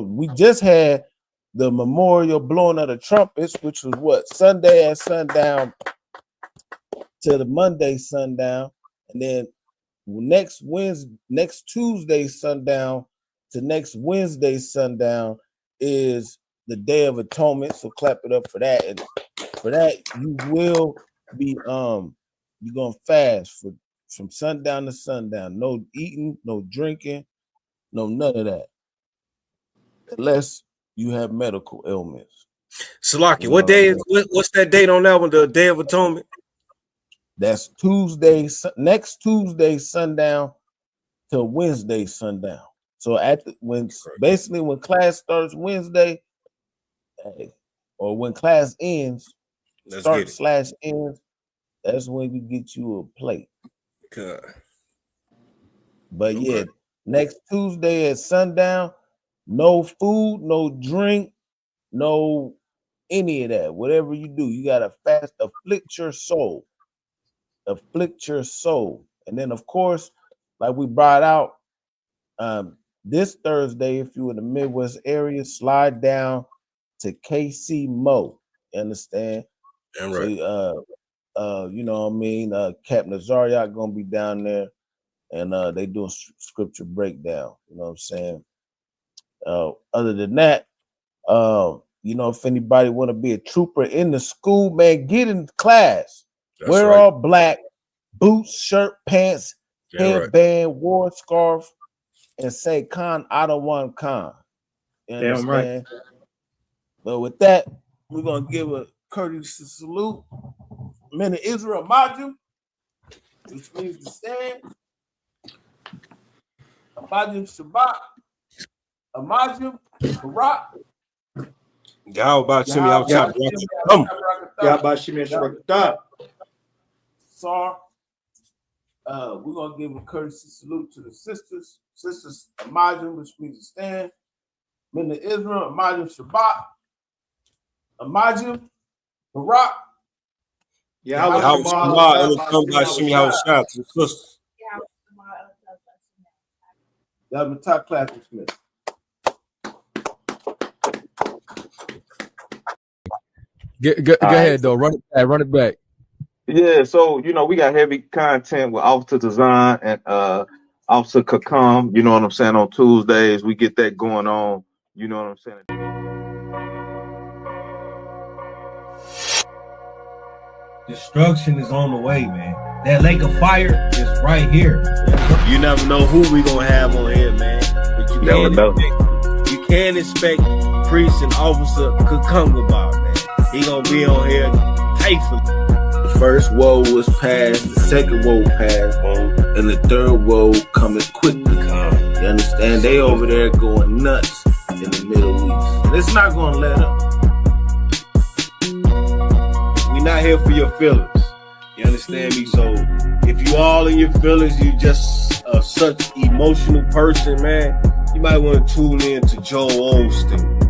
we just had the memorial blowing of the trumpets, which was what, Sunday at sundown to the Monday sundown, and then next Tuesday sundown to next Wednesday sundown is the Day of Atonement. So clap it up for that. And for that, you will be you're gonna fast from sundown to sundown. No eating, no drinking, no none of that, unless you have medical ailments. Salaki, what day is what's that date on that one? The Day of Atonement? That's Tuesday, next Tuesday sundown till Wednesday sundown. So when class starts Wednesday, or when class ends, ends, that's when we get you a plate. Okay. But next Tuesday at sundown, no food, no drink, no any of that. Whatever you do, you gotta fast, afflict your soul. Afflict your soul. And then of course, like we brought out, this Thursday, if you're in the Midwest area, slide down to KC Mo. You understand? Right. So, you know what I mean? Captain Azariak gonna be down there, and they do a scripture breakdown. You know what I'm saying? Other than that, if anybody want to be a trooper in the school, man, get in class. Wear all black, boots, shirt, pants, headband, war scarf, and say, Khan, I don't want Khan. You understand? Right. But with that, we're going to give a courteous salute. Men of Israel, Majum, which means to stand. Majum Shabbat. Majum Barak. Yahweh Shimi Shabbat. Sar. We're going to give a courtesy salute to the sisters. Sisters Amajim, which means to stand. Men of Israel, Amajim Shabbat. Amajim Barak. Yahweh Shimi to the sisters. That was top class Smith. Go ahead, though. Run it back. Yeah, so we got heavy content with Officer Design and Officer Kakam, you know what I'm saying, on Tuesdays. We get that going on, you know what I'm saying. Destruction is on the way, man. That lake of fire is right here. You never know who we gonna have on here, man. But you never know. You can't expect Priest and Officer Kakam, man. He gonna be on here faithfully. The first woe was passed, the second woe passed, and the third woe coming quickly. You understand? They over there going nuts in the Middle East. And it's not gonna let up. We not here for your feelings. You understand me? So if you all in your feelings, you just such emotional person, man, you might want to tune in to Joel Osteen.